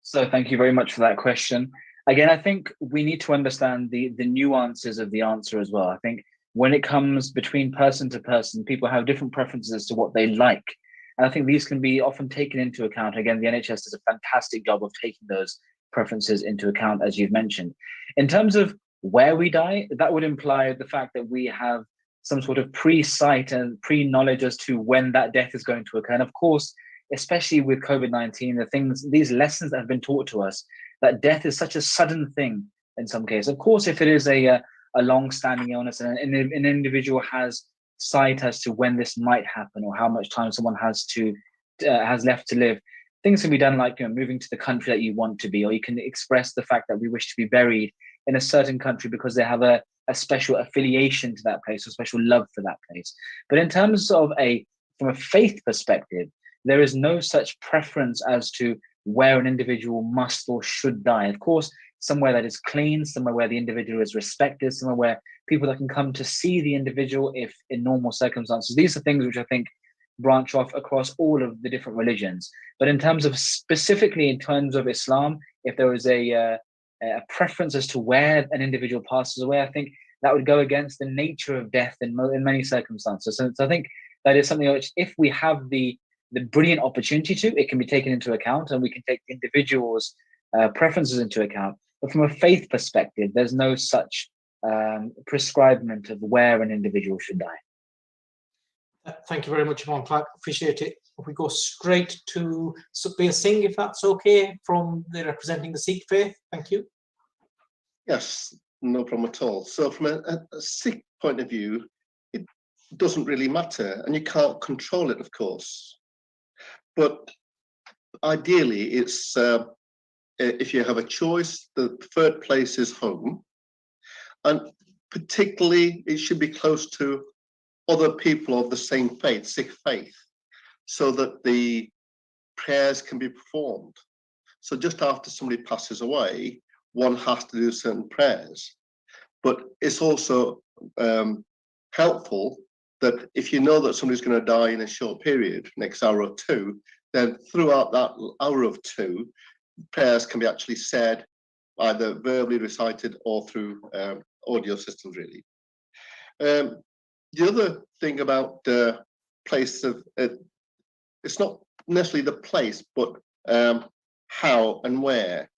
Speaker 6: So thank you very much for that question. Again, I think we need to understand the nuances of the answer as well. I think when it comes between person to person, people have different preferences as to what they like. And I think these can be often taken into account. Again, the NHS does a fantastic job of taking those preferences into account, as you've mentioned. In terms of where we die, that would imply the fact that we have some sort of pre-sight and pre-knowledge as to when that death is going to occur. And of course, especially with COVID-19, these lessons that have been taught to us, that death is such a sudden thing in some cases. Of course, if it is a long-standing illness and an individual has sight as to when this might happen or how much time someone has left to live, things can be done like, you know, moving to the country that you want to be, or you can express the fact that we wish to be buried in a certain country because they have a special affiliation to that place or special love for that place. But in terms of from a faith perspective, there is no such preference as to where an individual must or should die. Of course, somewhere that is clean, somewhere where the individual is respected, somewhere where people that can come to see the individual if in normal circumstances. These are things which I think branch off across all of the different religions. But in terms of specifically in terms of Islam, if there was a preference as to where an individual passes away, I think that would go against the nature of death in many circumstances. So I think that is something which, if we have the brilliant opportunity to, it can be taken into account, and we can take the individual's preferences into account. But from a faith perspective, there's no such prescribement of where an individual should die.
Speaker 4: Thank you very much, Imam Clark. Appreciate it. If we go straight to Sukhbir Singh, if that's okay, representing the Sikh faith. Thank you.
Speaker 8: Yes, no problem at all. So from a Sikh point of view, it doesn't really matter, and you can't control it, of course. But ideally, it's if you have a choice, the third place is home. And particularly, it should be close to other people of the same faith, Sikh faith, so that the prayers can be performed. So just after somebody passes away, one has to do certain prayers. But it's also helpful that if you know that somebody's going to die in a short period, next hour or two, then throughout that hour or two, prayers can be actually said, either verbally recited or through audio systems, really. The other thing about the place of, it's not necessarily the place, but how and where.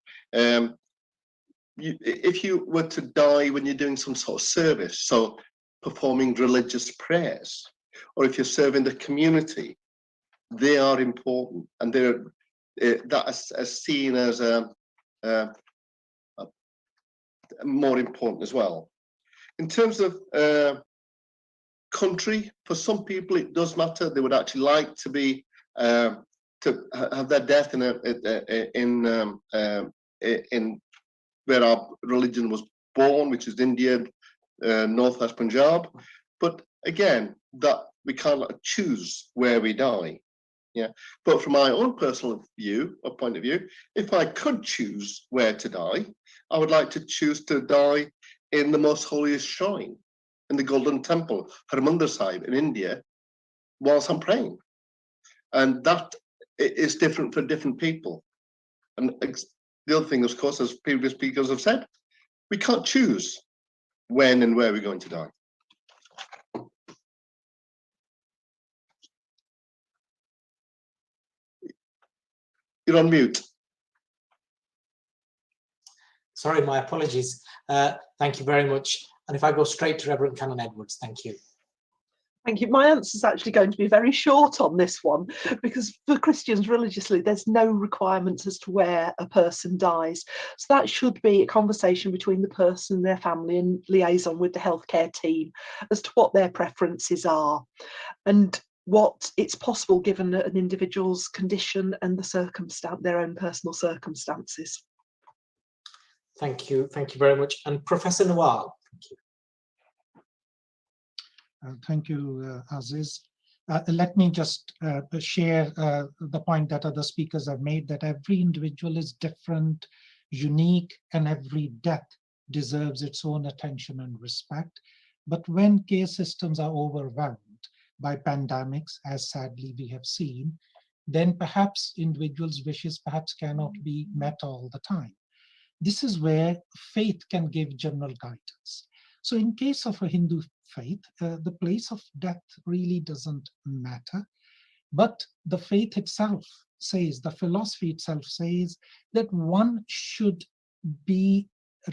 Speaker 8: If you were to die when you're doing some sort of service, so performing religious prayers, or if you're serving the community, they are important, and they're that is seen as more important as well. In terms of country, for some people it does matter. They would actually like to be to have their death in where our religion was born, which is India, Northwest Punjab. But again, that we can't choose where we die. Yeah. But from my own personal view or point of view, if I could choose where to die, I would like to choose to die in the most holiest shrine, in the Golden Temple, Harmandir Sahib in India, whilst I'm praying. And that is different for different people. And the other thing, of course, as previous speakers have said, we can't choose when and where we're going to die. You're on mute.
Speaker 4: Sorry, my apologies. Thank you very much. And if I go straight to Reverend Canon Edwards, thank you.
Speaker 10: Thank you. My answer is actually going to be very short on this one, because for Christians religiously, there's no requirements as to where a person dies. So that should be a conversation between the person and their family and liaison with the healthcare team as to what their preferences are and what it's possible given an individual's condition and the circumstance, their own personal circumstances.
Speaker 4: Thank you very much. And Professor Nawal, thank you.
Speaker 9: Thank you, Aziz. Let me just share the point that other speakers have made, that every individual is different, unique, and every death deserves its own attention and respect. But when care systems are overwhelmed by pandemics, as sadly we have seen, then perhaps individuals' wishes perhaps cannot be met all the time. This is where faith can give general guidance. So in case of a Hindu faith, the place of death really doesn't matter, but the faith itself says, the philosophy itself says that one should be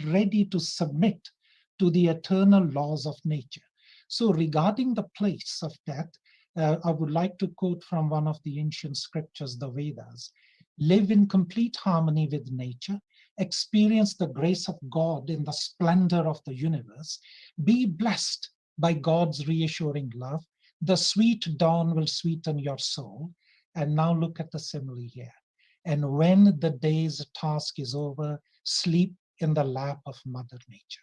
Speaker 9: ready to submit to the eternal laws of nature. So regarding the place of death, I would like to quote from one of the ancient scriptures, the Vedas: live in complete harmony with nature, experience the grace of God in the splendor of the universe, be blessed by God's reassuring love, the sweet dawn will sweeten your soul. And now look at the simile here. And when the day's task is over, sleep in the lap of Mother Nature.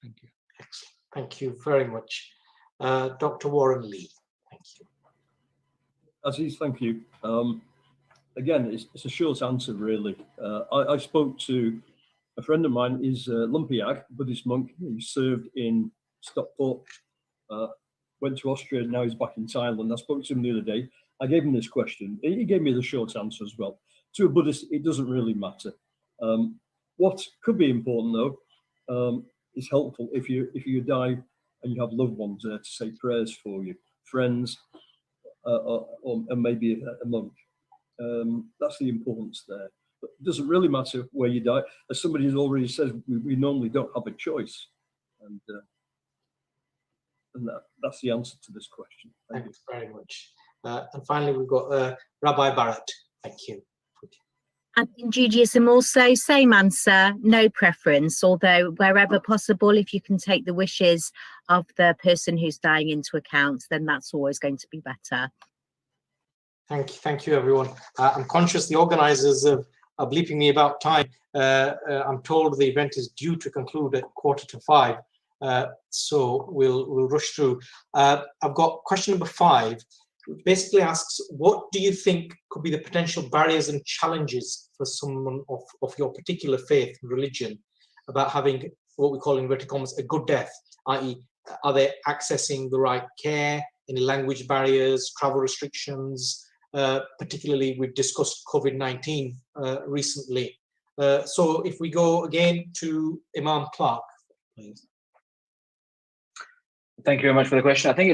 Speaker 9: Thank you.
Speaker 4: Excellent. Thank you very much. Dr. Warren Lee, thank you.
Speaker 7: Aziz, thank you. Again, it's a short answer, really. I spoke to a friend of mine, is Lumpyag, Buddhist monk. He served in Stockpot, went to Austria, now he's back in Thailand. I spoke to him the other day. I gave him this question. He gave me the short answer as well. To a Buddhist, it doesn't really matter. What could be important, though, is helpful if you die and you have loved ones there to say prayers for you, friends, or maybe a monk. That's the importance there. But it doesn't really matter where you die. As somebody has already said, we normally don't have a choice. And that's the answer to this question.
Speaker 4: Thanks very much. And finally, we've got Rabbi Barrett. Thank you.
Speaker 11: And in Judaism also, same answer, no preference, although wherever possible, if you can take the wishes of the person who's dying into account, then that's always going to be better.
Speaker 4: Thank you, everyone. I'm conscious the organisers are bleeping me about time. I'm told the event is due to conclude at 4:45, so we'll rush through. I've got question number 5, which basically asks, what do you think could be the potential barriers and challenges for someone of your particular faith and religion about having what we call in inverted commas a good death, i.e. are they accessing the right care, any language barriers, travel restrictions? Particularly, we've discussed COVID-19 recently. So if we go again to Imam Clark, please.
Speaker 6: Thank you very much for the question. I think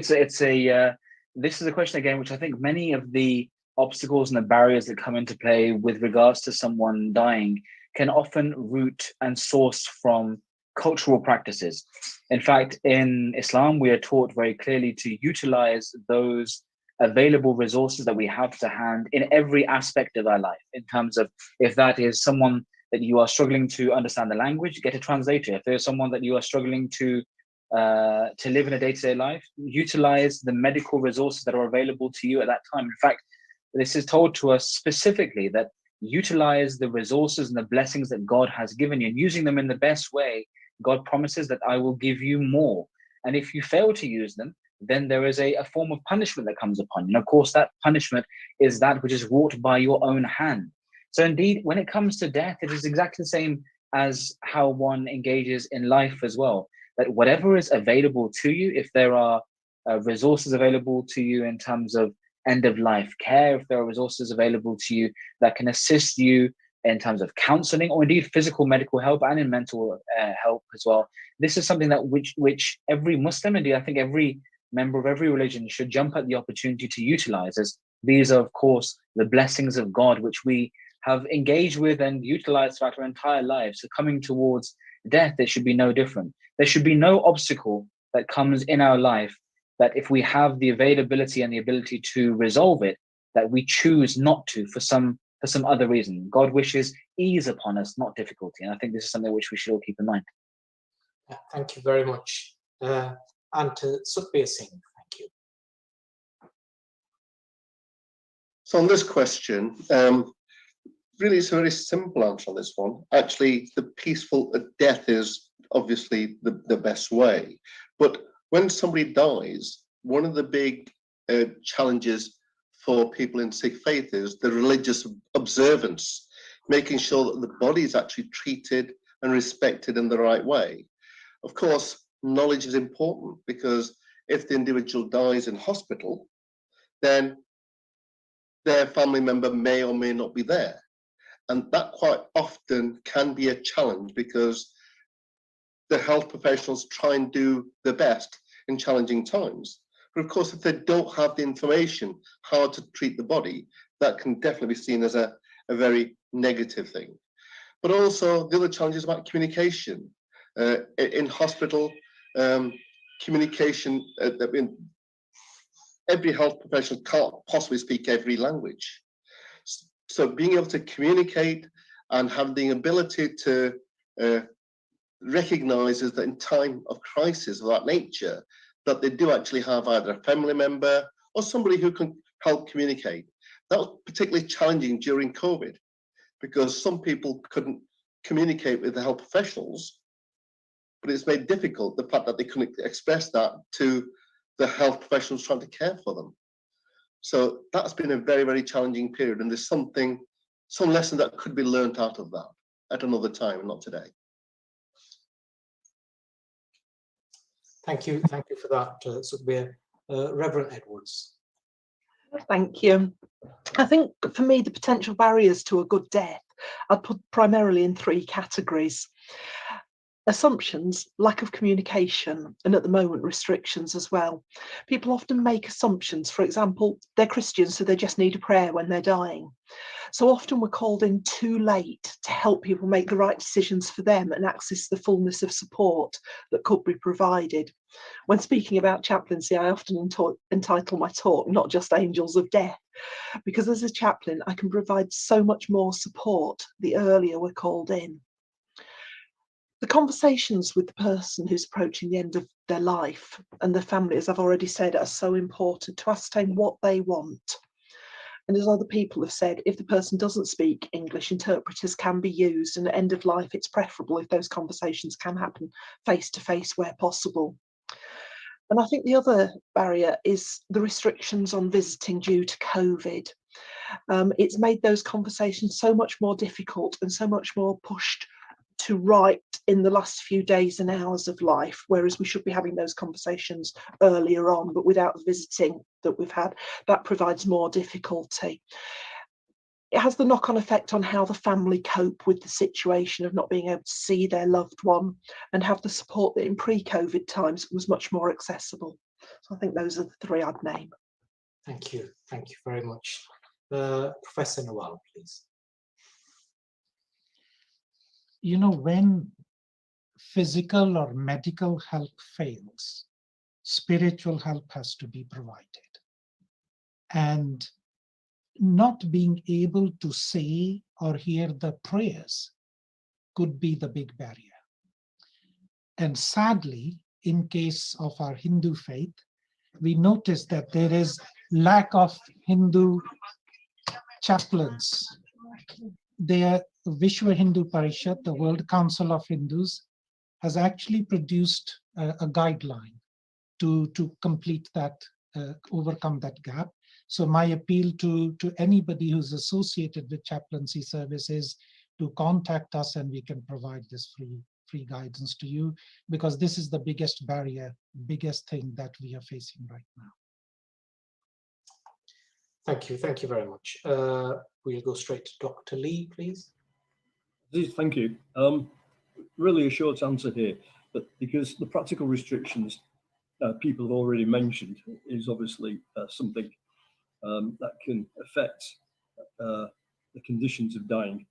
Speaker 6: this is a question again, which I think many of the obstacles and the barriers that come into play with regards to someone dying can often root and source from cultural practices. In fact, in Islam, we are taught very clearly to utilize those available resources that we have to hand in every aspect of our life, in terms of if that is someone that you are struggling to understand the language, get a translator. If there's someone that you are struggling to live in a day-to-day life, utilize the medical resources that are available to you at that time. In fact, this is told to us specifically that utilize the resources and the blessings that God has given you, and using them in the best way. God promises that I will give you more. And if you fail to use them, then there is a form of punishment that comes upon you. And of course, that punishment is that which is wrought by your own hand. So indeed, when it comes to death, it is exactly the same as how one engages in life as well. That whatever is available to you, if there are resources available to you in terms of end-of-life care, if there are resources available to you that can assist you in terms of counseling, or indeed physical medical help and in mental help as well. This is something that which every Muslim, indeed I think every member of every religion, should jump at the opportunity to utilize, as these are of course the blessings of God which we have engaged with and utilized throughout our entire lives. So coming towards death, there should be no different. There should be no obstacle that comes in our life that if we have the availability and the ability to resolve it, that we choose not to for some other reason. God wishes ease upon us, not difficulty. And I think this is something which we should all keep in mind.
Speaker 4: Thank you very much. And to Sukhbir Singh, thank you.
Speaker 8: So on this question, really it's a very simple answer on this one. Actually, the peaceful death is obviously the best way. But when somebody dies, one of the big challenges for people in Sikh faith is the religious observance, making sure that the body is actually treated and respected in the right way. Of course, knowledge is important, because if the individual dies in hospital, then their family member may or may not be there. And that quite often can be a challenge, because the health professionals try and do their best in challenging times. But of course, if they don't have the information how to treat the body, that can definitely be seen as a very negative thing. But also the other challenge is about communication. In hospital, communication, every health professional can't possibly speak every language. So being able to communicate and have the ability to recognize that in time of crisis of that nature, that they do actually have either a family member or somebody who can help communicate. That was particularly challenging during COVID, because some people couldn't communicate with the health professionals, but it's made difficult the fact that they couldn't express that to the health professionals trying to care for them. So that's been a very, very challenging period, and there's some lesson that could be learned out of that at another time, and not today.
Speaker 4: Thank you for that, Sukhbir. Reverend Edwards.
Speaker 10: Thank you. I think for me, the potential barriers to a good death I'd put primarily in 3 categories. Assumptions, lack of communication, and at the moment restrictions as well. People often make assumptions. For example, they're Christians, so they just need a prayer when they're dying. So often we're called in too late to help people make the right decisions for them and access the fullness of support that could be provided. When speaking about chaplaincy, I often entitle my talk Not Just Angels of Death, because as a chaplain, I can provide so much more support the earlier we're called in. The conversations with the person who's approaching the end of their life and the family, as I've already said, are so important to ascertain what they want. And as other people have said, if the person doesn't speak English, interpreters can be used, and at end of life, it's preferable if those conversations can happen face to face where possible. And I think the other barrier is the restrictions on visiting due to COVID. It's made those conversations so much more difficult and so much more pushed to right in the last few days and hours of life, whereas we should be having those conversations earlier on, but without the visiting that we've had, that provides more difficulty. It has the knock-on effect on how the family cope with the situation of not being able to see their loved one and have the support that in pre-COVID times was much more accessible. So I think those are the three I'd name.
Speaker 4: Thank you very much. Professor Nawal, please.
Speaker 9: You know, when physical or medical help fails, spiritual help has to be provided. And not being able to say or hear the prayers could be the big barrier. And sadly, in case of our Hindu faith, we notice that there is lack of Hindu chaplains. The Vishwa Hindu Parishad, the World Council of Hindus, has actually produced a guideline to complete that, overcome that gap. So my appeal to anybody who's associated with chaplaincy services to contact us, and we can provide this free guidance to you, because this is the biggest barrier, biggest thing that we are facing right now.
Speaker 4: Thank you very much. We'll go straight to Dr. Lee, please.
Speaker 7: Thank you. Really a short answer here, but because the practical restrictions people have already mentioned is obviously something that can affect the conditions of dying.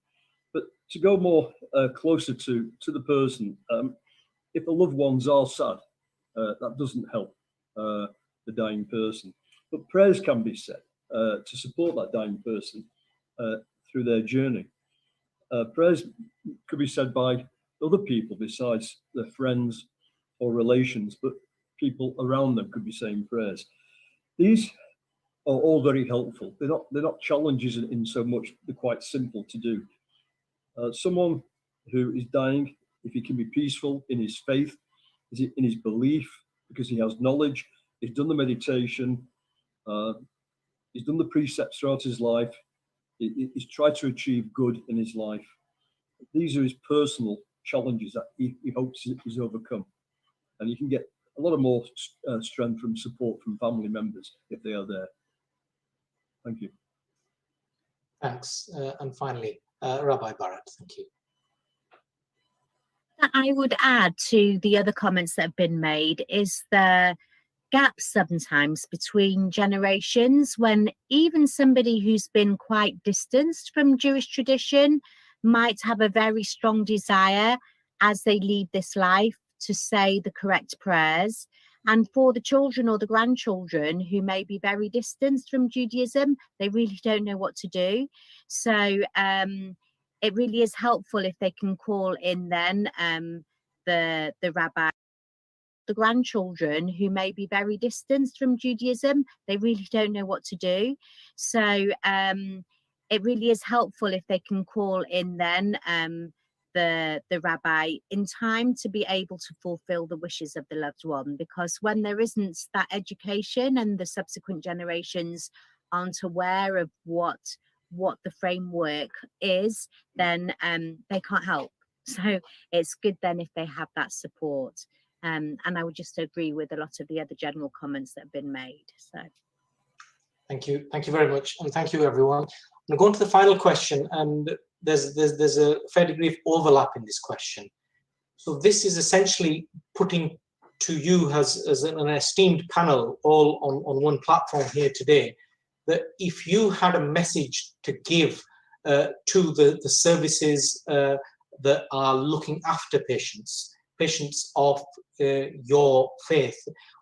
Speaker 7: But to go more closer to the person, if the loved ones are sad, that doesn't help the dying person. But prayers can be said to support that dying person through their journey. Prayers could be said by other people besides their friends or relations, but people around them could be saying prayers. These are all very helpful. They're not challenges in so much, they're quite simple to do. Someone who is dying, if he can be peaceful in his faith, in his belief, because he has knowledge, he's done the meditation, he's done the precepts throughout his life, he's tried to achieve good in his life. These are his personal challenges that he hopes he's overcome. And you can get a lot of more strength from support from family members if they are there. Thank you.
Speaker 4: Thanks. And finally, Rabbi Barrett, thank you.
Speaker 11: I would add to the other comments that have been made is the gap sometimes between generations, when even somebody who's been quite distanced from Jewish tradition might have a very strong desire as they lead this life to say the correct prayers. And for the children or the grandchildren who may be very distanced from Judaism, they really don't know what to do. So it really is helpful if they can call in then the rabbi. The grandchildren who may be very distanced from Judaism, they really don't know what to do. So it really is helpful if they can call in then the rabbi in time to be able to fulfill the wishes of the loved one, because when there isn't that education and the subsequent generations aren't aware of what the framework is, then they can't help. So it's good then if they have that support. And I would just agree with a lot of the other general comments that have been made. So
Speaker 4: thank you very much, and thank you everyone. I'm going to go on to the final question, and there's a fair degree of overlap in this question. So this is essentially putting to you as an esteemed panel all on one platform here today, that if you had a message to give to the services that are looking after patients of your faith,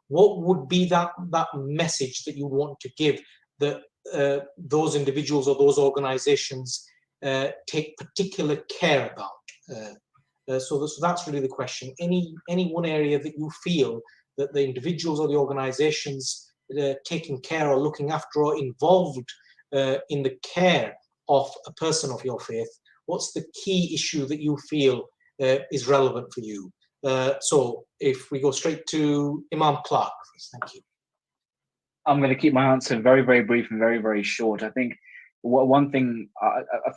Speaker 4: what would be that message that you want to give that those individuals or those organizations take particular care about? So that's really the question. Any one area that you feel that the individuals or the organizations taking care or looking after or involved in the care of a person of your faith, what's the key issue that you feel is relevant for you? So if we go straight to Imam Clark, please. Thank you.
Speaker 6: I'm going to keep my answer very, very brief and very, very short. I think one thing,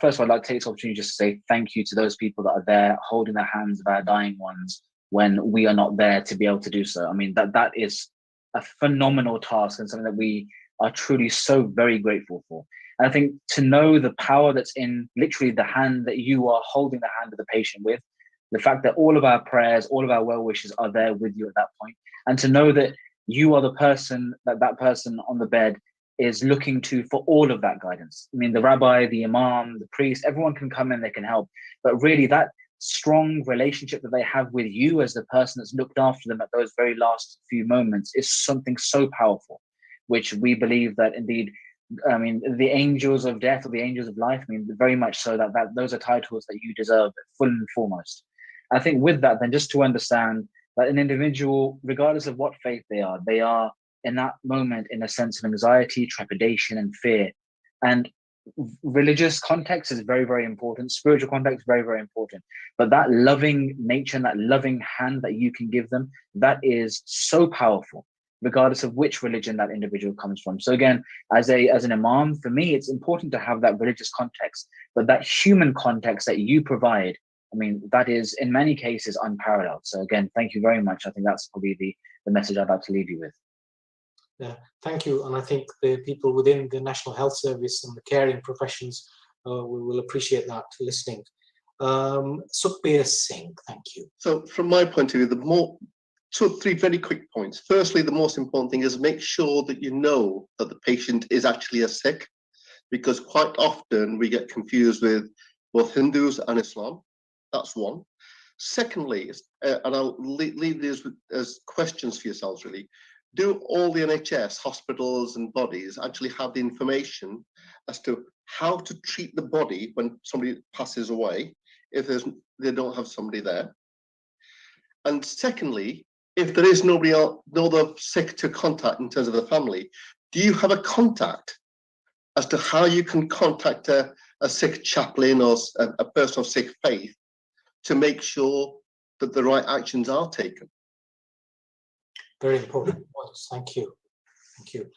Speaker 6: first of all, I'd like to take this opportunity just to say thank you to those people that are there holding the hands of our dying ones when we are not there to be able to do so. I mean, that is a phenomenal task and something that we are truly so very grateful for. And I think to know the power that's in literally the hand that you are holding the hand of the patient with, the fact that all of our prayers, all of our well wishes are there with you at that point, and to know that you are the person that person on the bed is looking to for all of that guidance. I mean, the rabbi, the imam, the priest, everyone can come in, they can help. But really that strong relationship that they have with you as the person that's looked after them at those very last few moments is something so powerful, which we believe that indeed, I mean, the angels of death or the angels of life, I mean, very much so that those are titles that you deserve full and foremost. I think with that, then just to understand that an individual, regardless of what faith they are in that moment in a sense of anxiety, trepidation, and fear. And religious context is very, very important. Spiritual context is very, very important. But that loving nature and that loving hand that you can give them, that is so powerful, regardless of which religion that individual comes from. So again, as an imam, for me, it's important to have that religious context, but that human context that you provide, I mean, that is in many cases unparalleled. So again, thank you very much. I think that's probably the message I'd like to leave you with.
Speaker 4: Yeah, thank you. And I think the people within the National Health Service and the caring professions we will appreciate that listening. Sukhbir Singh, thank you.
Speaker 8: So from my point of view, three very quick points. Firstly, the most important thing is make sure that you know that the patient is actually a Sikh, because quite often we get confused with both Hindus and Islam. That's one. Secondly, and I'll leave these as questions for yourselves really, do all the NHS hospitals and bodies actually have the information as to how to treat the body when somebody passes away if they don't have somebody there? And secondly, if there is nobody else, no other Sikh to contact in terms of the family, do you have a contact as to how you can contact a Sikh chaplain or a person of Sikh faith to make sure that the right actions are taken?
Speaker 4: Very important points. Thank you. Thank you.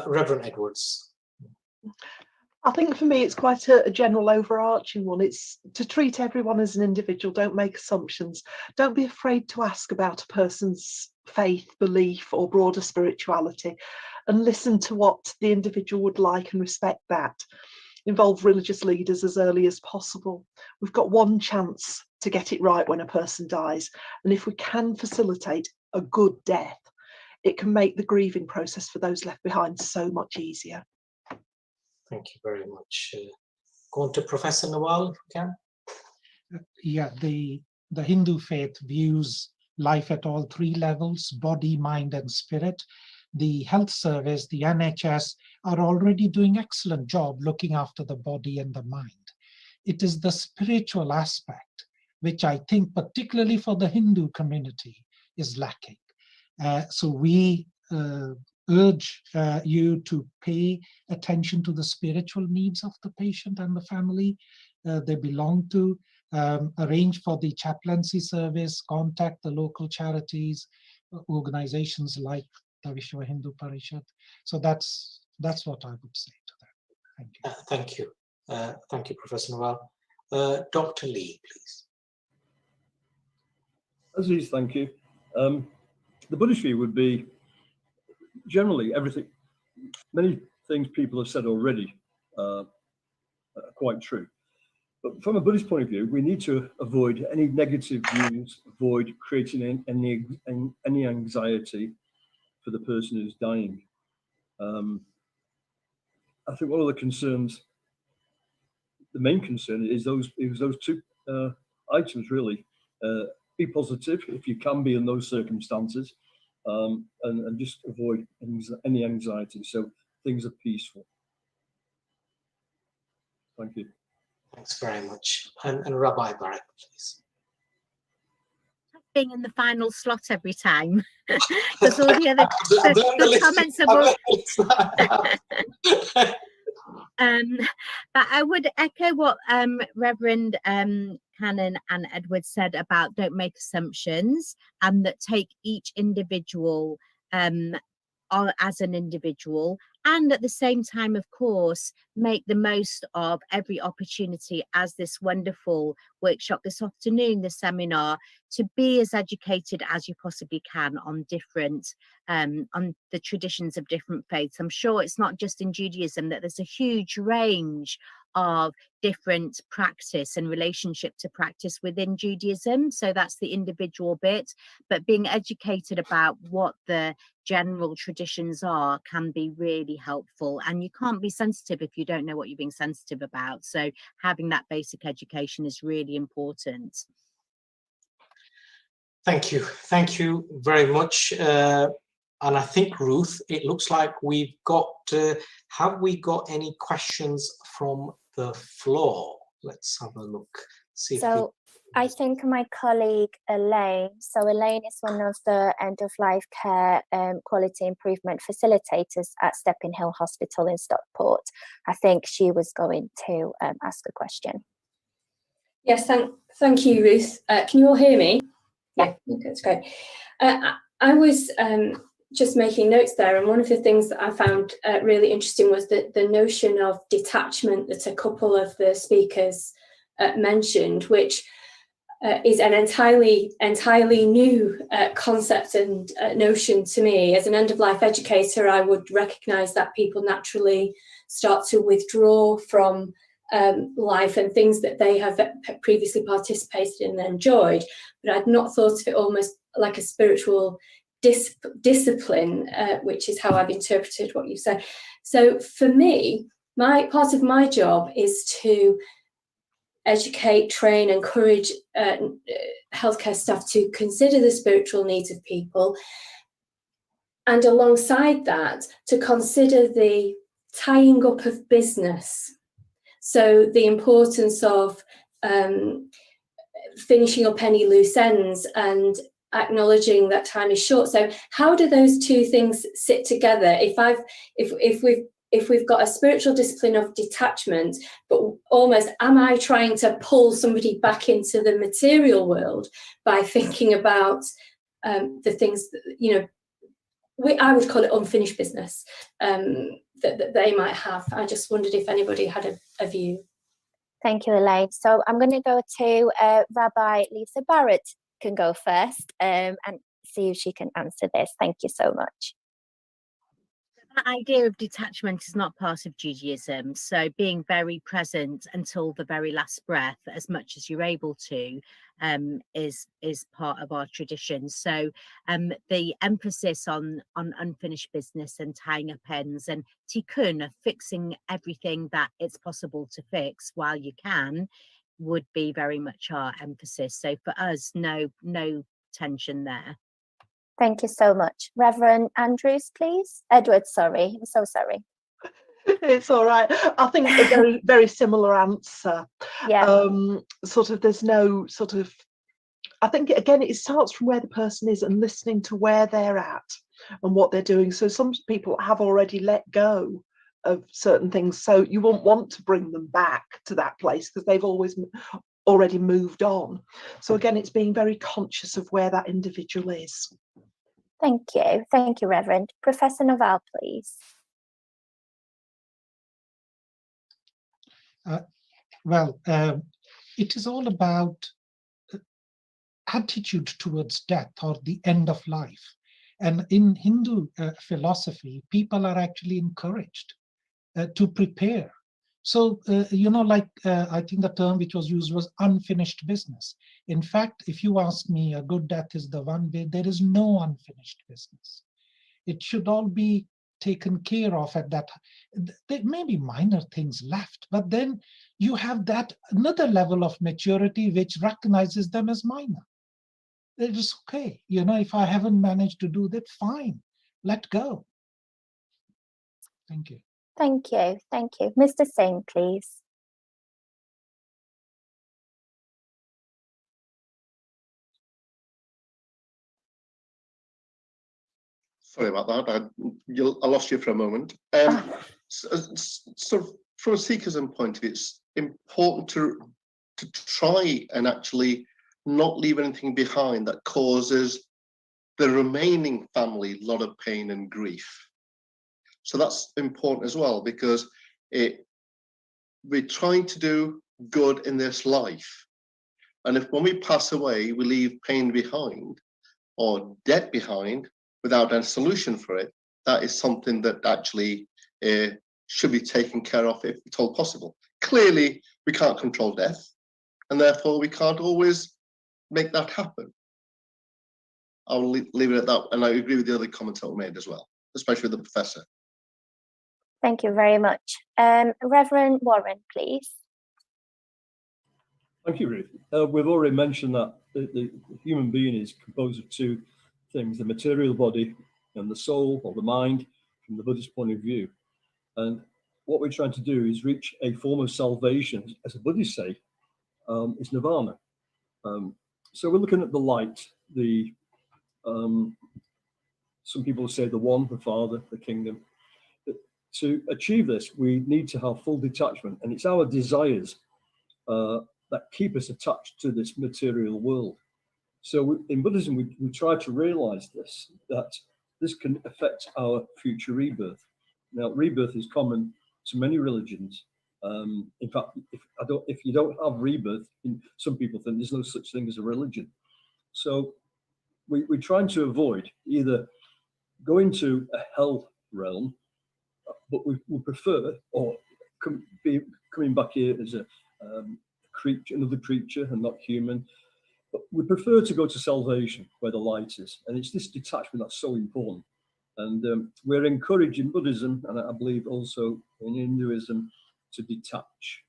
Speaker 4: Reverend Edwards.
Speaker 10: I think for me, it's quite a general overarching one. It's to treat everyone as an individual. Don't make assumptions. Don't be afraid to ask about a person's faith, belief, or broader spirituality, and listen to what the individual would like and respect that. Involve religious leaders as early as possible. We've got one chance to get it right when a person dies. And if we can facilitate a good death, it can make the grieving process for those left behind so much easier.
Speaker 4: Thank you very much. Go on to Professor Nawal, if we can.
Speaker 9: Yeah, the Hindu faith views life at all three levels: body, mind, and spirit. The health service, the NHS, are already doing excellent job looking after the body and the mind. It is the spiritual aspect, which I think particularly for the Hindu community is lacking. So we urge you to pay attention to the spiritual needs of the patient and the family they belong to. Arrange for the chaplaincy service, contact the local charities, organizations like the Vishwa Hindu Parishad. So that's what I would say to that. Thank you.
Speaker 4: Thank you. Thank you, Professor Nawal. Dr. Lee, please.
Speaker 7: Aziz, thank you. The Buddhist view would be generally everything, many things people have said already are quite true. But from a Buddhist point of view, we need to avoid any negative views, avoid creating any anxiety for the person who's dying. I think one of the concerns, the main concern is those two items really. Be positive if you can be in those circumstances, and just avoid any anxiety, so things are peaceful. Thank you.
Speaker 4: Thanks very much. And Rabbi Barak, please.
Speaker 11: Being in the final slot every time, because all the other the comments are But I would echo what Reverend Cannon and Edward said about don't make assumptions, and that take each individual as an individual, and at the same time, of course, make the most of every opportunity, as this wonderful workshop this afternoon, the seminar, to be as educated as you possibly can on different on the traditions of different faiths. I'm sure it's not just in Judaism that there's a huge range of different practice and relationship to practice within Judaism. So that's the individual bit, but being educated about what the general traditions are can be really helpful. And you can't be sensitive if you don't know what you're being sensitive about. So having that basic education is really important.
Speaker 4: Thank you very much. And I think, Ruth, it looks like we've got, have we got any questions from the floor? Let's have a look. See
Speaker 5: so I think my colleague Elaine, so Elaine is one of the end-of-life care quality improvement facilitators at Stepping Hill Hospital in Stockport. I think she was going to ask a question.
Speaker 12: Yes, thank you, Ruth. Can you all hear me? Yeah, that's great. I was just making notes there, and one of the things that I found really interesting was the notion of detachment that a couple of the speakers mentioned, which is an entirely new concept and notion to me. As an end-of-life educator, I would recognise that people naturally start to withdraw from life and things that they have previously participated in and enjoyed, but I'd not thought of it almost like a spiritual discipline, which is how I've interpreted what you said. So for me, part of my job is to educate, train, encourage healthcare staff to consider the spiritual needs of people, and alongside that, to consider the tying up of business. So the importance of finishing up any loose ends and acknowledging that time is short. So how do those two things sit together? If we've got a spiritual discipline of detachment, but almost am I trying to pull somebody back into the material world by thinking about the things that, you know, I would call it unfinished business that they might have. I just wondered if anybody had a view.
Speaker 5: Thank you, Elaine. So I'm going to go to Rabbi Lisa Barrett can go first and see if she can answer this. Thank you so much.
Speaker 11: That idea of detachment is not part of Judaism. So being very present until the very last breath, as much as you're able to, is part of our tradition. So the emphasis on unfinished business and tying up ends and tikkun, fixing everything that it's possible to fix while you can, would be very much our emphasis. So for us, no tension there.
Speaker 5: Thank you so much. Reverend Andrews, please. Edward, sorry. I'm so sorry.
Speaker 10: It's all right. I think a very, very similar answer.
Speaker 5: Yeah.
Speaker 10: Sort of, there's no sort of, I think, again, it starts from where the person is and listening to where they're at and what they're doing. So some people have already let go of certain things. So you won't want to bring them back to that place because they've already moved on. So again, it's being very conscious of where that individual is.
Speaker 5: Thank you. Thank you, Reverend. Professor Naval, please.
Speaker 9: It is all about attitude towards death or the end of life. And in Hindu philosophy, people are actually encouraged to prepare. So, you know, like I think the term which was used was unfinished business. In fact, if you ask me, a good death is the one where there is no unfinished business. It should all be taken care of at that. There may be minor things left, but then you have that another level of maturity which recognizes them as minor. It is okay. You know, if I haven't managed to do that, fine, let go. Thank you.
Speaker 5: Thank you. Thank you. Mr. Singh, please.
Speaker 8: Sorry about that. I lost you for a moment. So from a Sikhism point of view, it's important to try and actually not leave anything behind that causes the remaining family a lot of pain and grief. So that's important as well, because we're trying to do good in this life. And if when we pass away, we leave pain behind or debt behind without a solution for it, that is something that actually should be taken care of if at all possible. Clearly, we can't control death, and therefore we can't always make that happen. I'll leave it at that, and I agree with the other comments that were made as well, especially the professor.
Speaker 5: Thank you very much. Reverend Warren, please.
Speaker 7: Thank you, Ruth. We've already mentioned that the human being is composed of two things, the material body and the soul or the mind from the Buddhist point of view. And what we're trying to do is reach a form of salvation, as the Buddhists say, is nirvana. So we're looking at the light, some people say the one, the Father, the kingdom. But to achieve this, we need to have full detachment, and it's our desires that keep us attached to this material world. So in Buddhism, we try to realize this, that this can affect our future rebirth. Now, rebirth is common to many religions. In fact, if you don't have rebirth, some people think there's no such thing as a religion. So we're trying to avoid either going to a hell realm, but we prefer, or coming back here as a creature, another creature and not human. But we prefer to go to salvation, where the light is. And it's this detachment that's so important. And we're encouraged in Buddhism, and I believe also in Hinduism, to detach.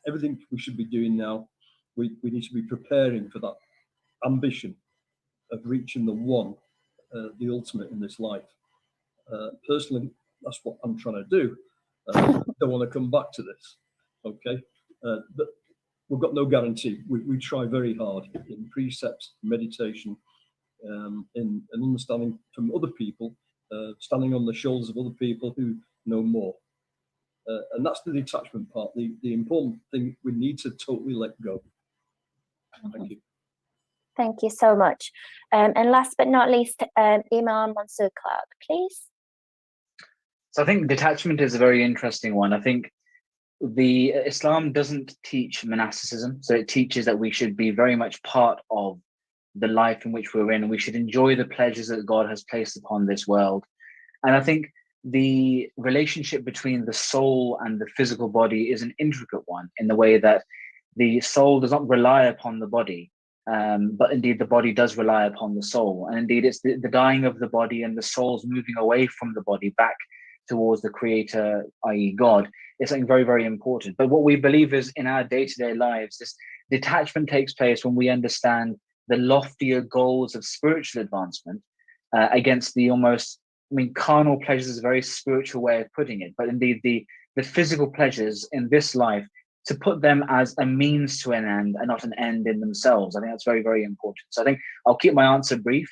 Speaker 7: Everything we should be doing now, we need to be preparing for that ambition of reaching the one, the ultimate in this life. Personally, that's what I'm trying to do. I don't want to come back to this, okay? But we've got no guarantee. We try very hard in precepts, meditation, in understanding from other people, standing on the shoulders of other people who know more. And that's the detachment part, the important thing we need to totally let go. Thank you.
Speaker 5: Thank you so much. And last but not least, Imam Mansour Clark, please.
Speaker 6: So I think detachment is a very interesting one. I think Islam doesn't teach monasticism, so it teaches that we should be very much part of the life in which we're in, and we should enjoy the pleasures that God has placed upon this world. And I think the relationship between the soul and the physical body is an intricate one, in the way that the soul does not rely upon the body, but indeed the body does rely upon the soul. And indeed it's the dying of the body and the soul's moving away from the body back towards the creator, i.e. God, is something very, very important. But what we believe is in our day-to-day lives, this detachment takes place when we understand the loftier goals of spiritual advancement against the almost, carnal pleasures is a very spiritual way of putting it, but indeed the physical pleasures in this life, to put them as a means to an end and not an end in themselves. I think that's very, very important. So I think I'll keep my answer brief.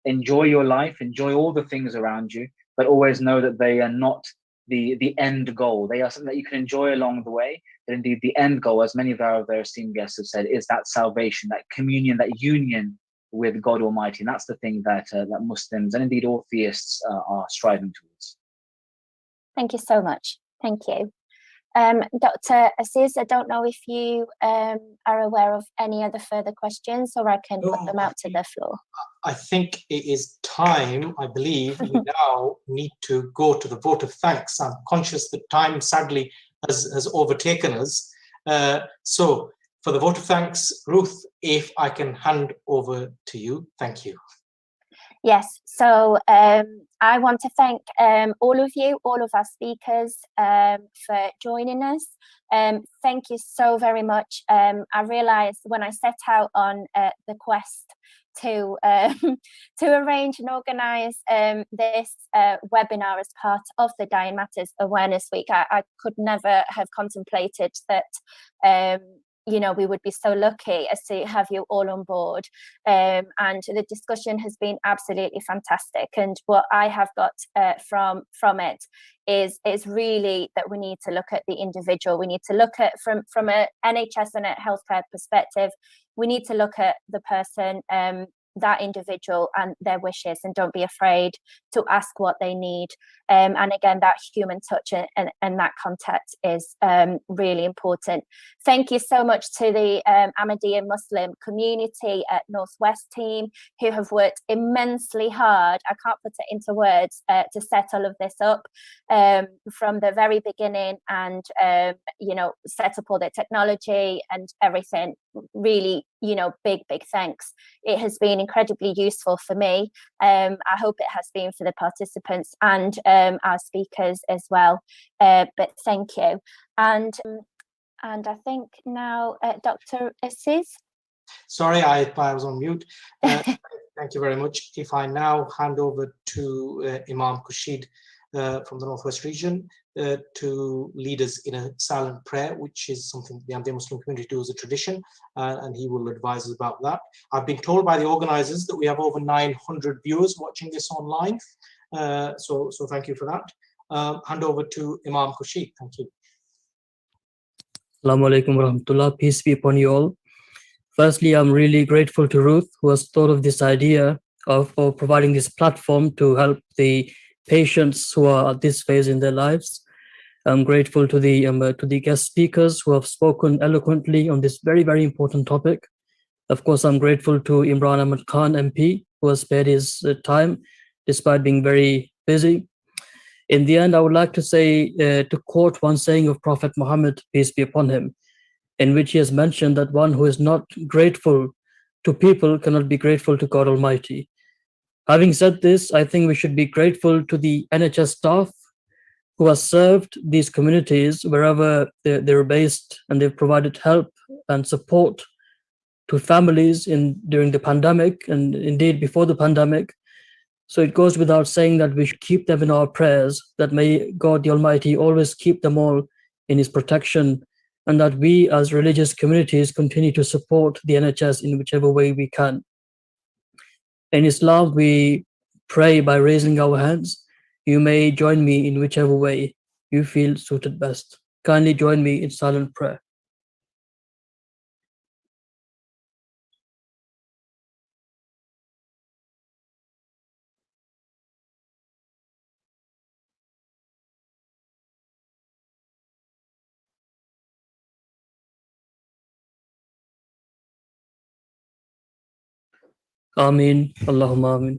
Speaker 6: Enjoy your life, enjoy all the things around you, but always know that they are not the end goal. They are something that you can enjoy along the way, but indeed the end goal, as many of our esteemed guests have said, is that salvation, that communion, that union with God Almighty. And that's the thing that Muslims and indeed all theists are striving towards.
Speaker 5: Thank you so much. Thank you. Dr. Aziz, I don't know if you are aware of any other further questions, or I can put them out to the floor.
Speaker 4: I think it is time. I believe we now need to go to the vote of thanks. I'm conscious that time sadly has overtaken us. So for the vote of thanks, Ruth, if I can hand over to you. Thank you.
Speaker 5: Yes, so I want to thank all of you, all of our speakers for joining us. Thank you so very much. I realised when I set out on the quest to arrange and organise this webinar as part of the Dying Matters Awareness Week, I could never have contemplated that you know, we would be so lucky as to have you all on board. And the discussion has been absolutely fantastic. And what I have got from it is really that we need to look at the individual. We need to look at from an NHS and a healthcare perspective. We need to look at the person, that individual and their wishes, and don't be afraid to ask what they need. And again, that human touch and that contact is really important. Thank you so much to the Ahmadiyya Muslim Community at Northwest team, who have worked immensely hard, I can't put it into words, to set all of this up from the very beginning, and you know, set up all the technology and everything. Really, you know, big thanks. It has been incredibly useful for me. I hope it has been for the participants and our speakers as well. But thank you. And I think now Dr. Aziz.
Speaker 4: Sorry, I was on mute. Thank you very much. If I now hand over to Imam Khurshid from the Northwest region to lead us in a silent prayer, which is something the Ahmadiyya Muslim community do as a tradition, and he will advise us about that. I've been told by the organizers that we have over 900 viewers watching this online, so thank you for that. Hand over to Imam Khurshid. Thank you.
Speaker 13: Assalamu alaikum warahmatullah. Peace be upon you all. Firstly, I'm really grateful to Ruth, who has thought of this idea of providing this platform to help the patients who are at this phase in their lives. I'm grateful to the guest speakers who have spoken eloquently on this very, very important topic. Of course, I'm grateful to Imran Ahmad Khan MP, who has spared his time despite being very busy. In the end, I would like to say, to quote one saying of Prophet Muhammad, peace be upon him, in which he has mentioned that one who is not grateful to people cannot be grateful to God Almighty. Having said this, I think we should be grateful to the NHS staff who has served these communities wherever they're based, and they've provided help and support to families during the pandemic, and indeed before the pandemic. So it goes without saying that we should keep them in our prayers, that may God the Almighty always keep them all in his protection, and that we as religious communities continue to support the NHS in whichever way we can. In Islam, we pray by raising our hands. You may join me in whichever way you feel suited best. Kindly join me in silent prayer. Ameen. Allahumma ameen.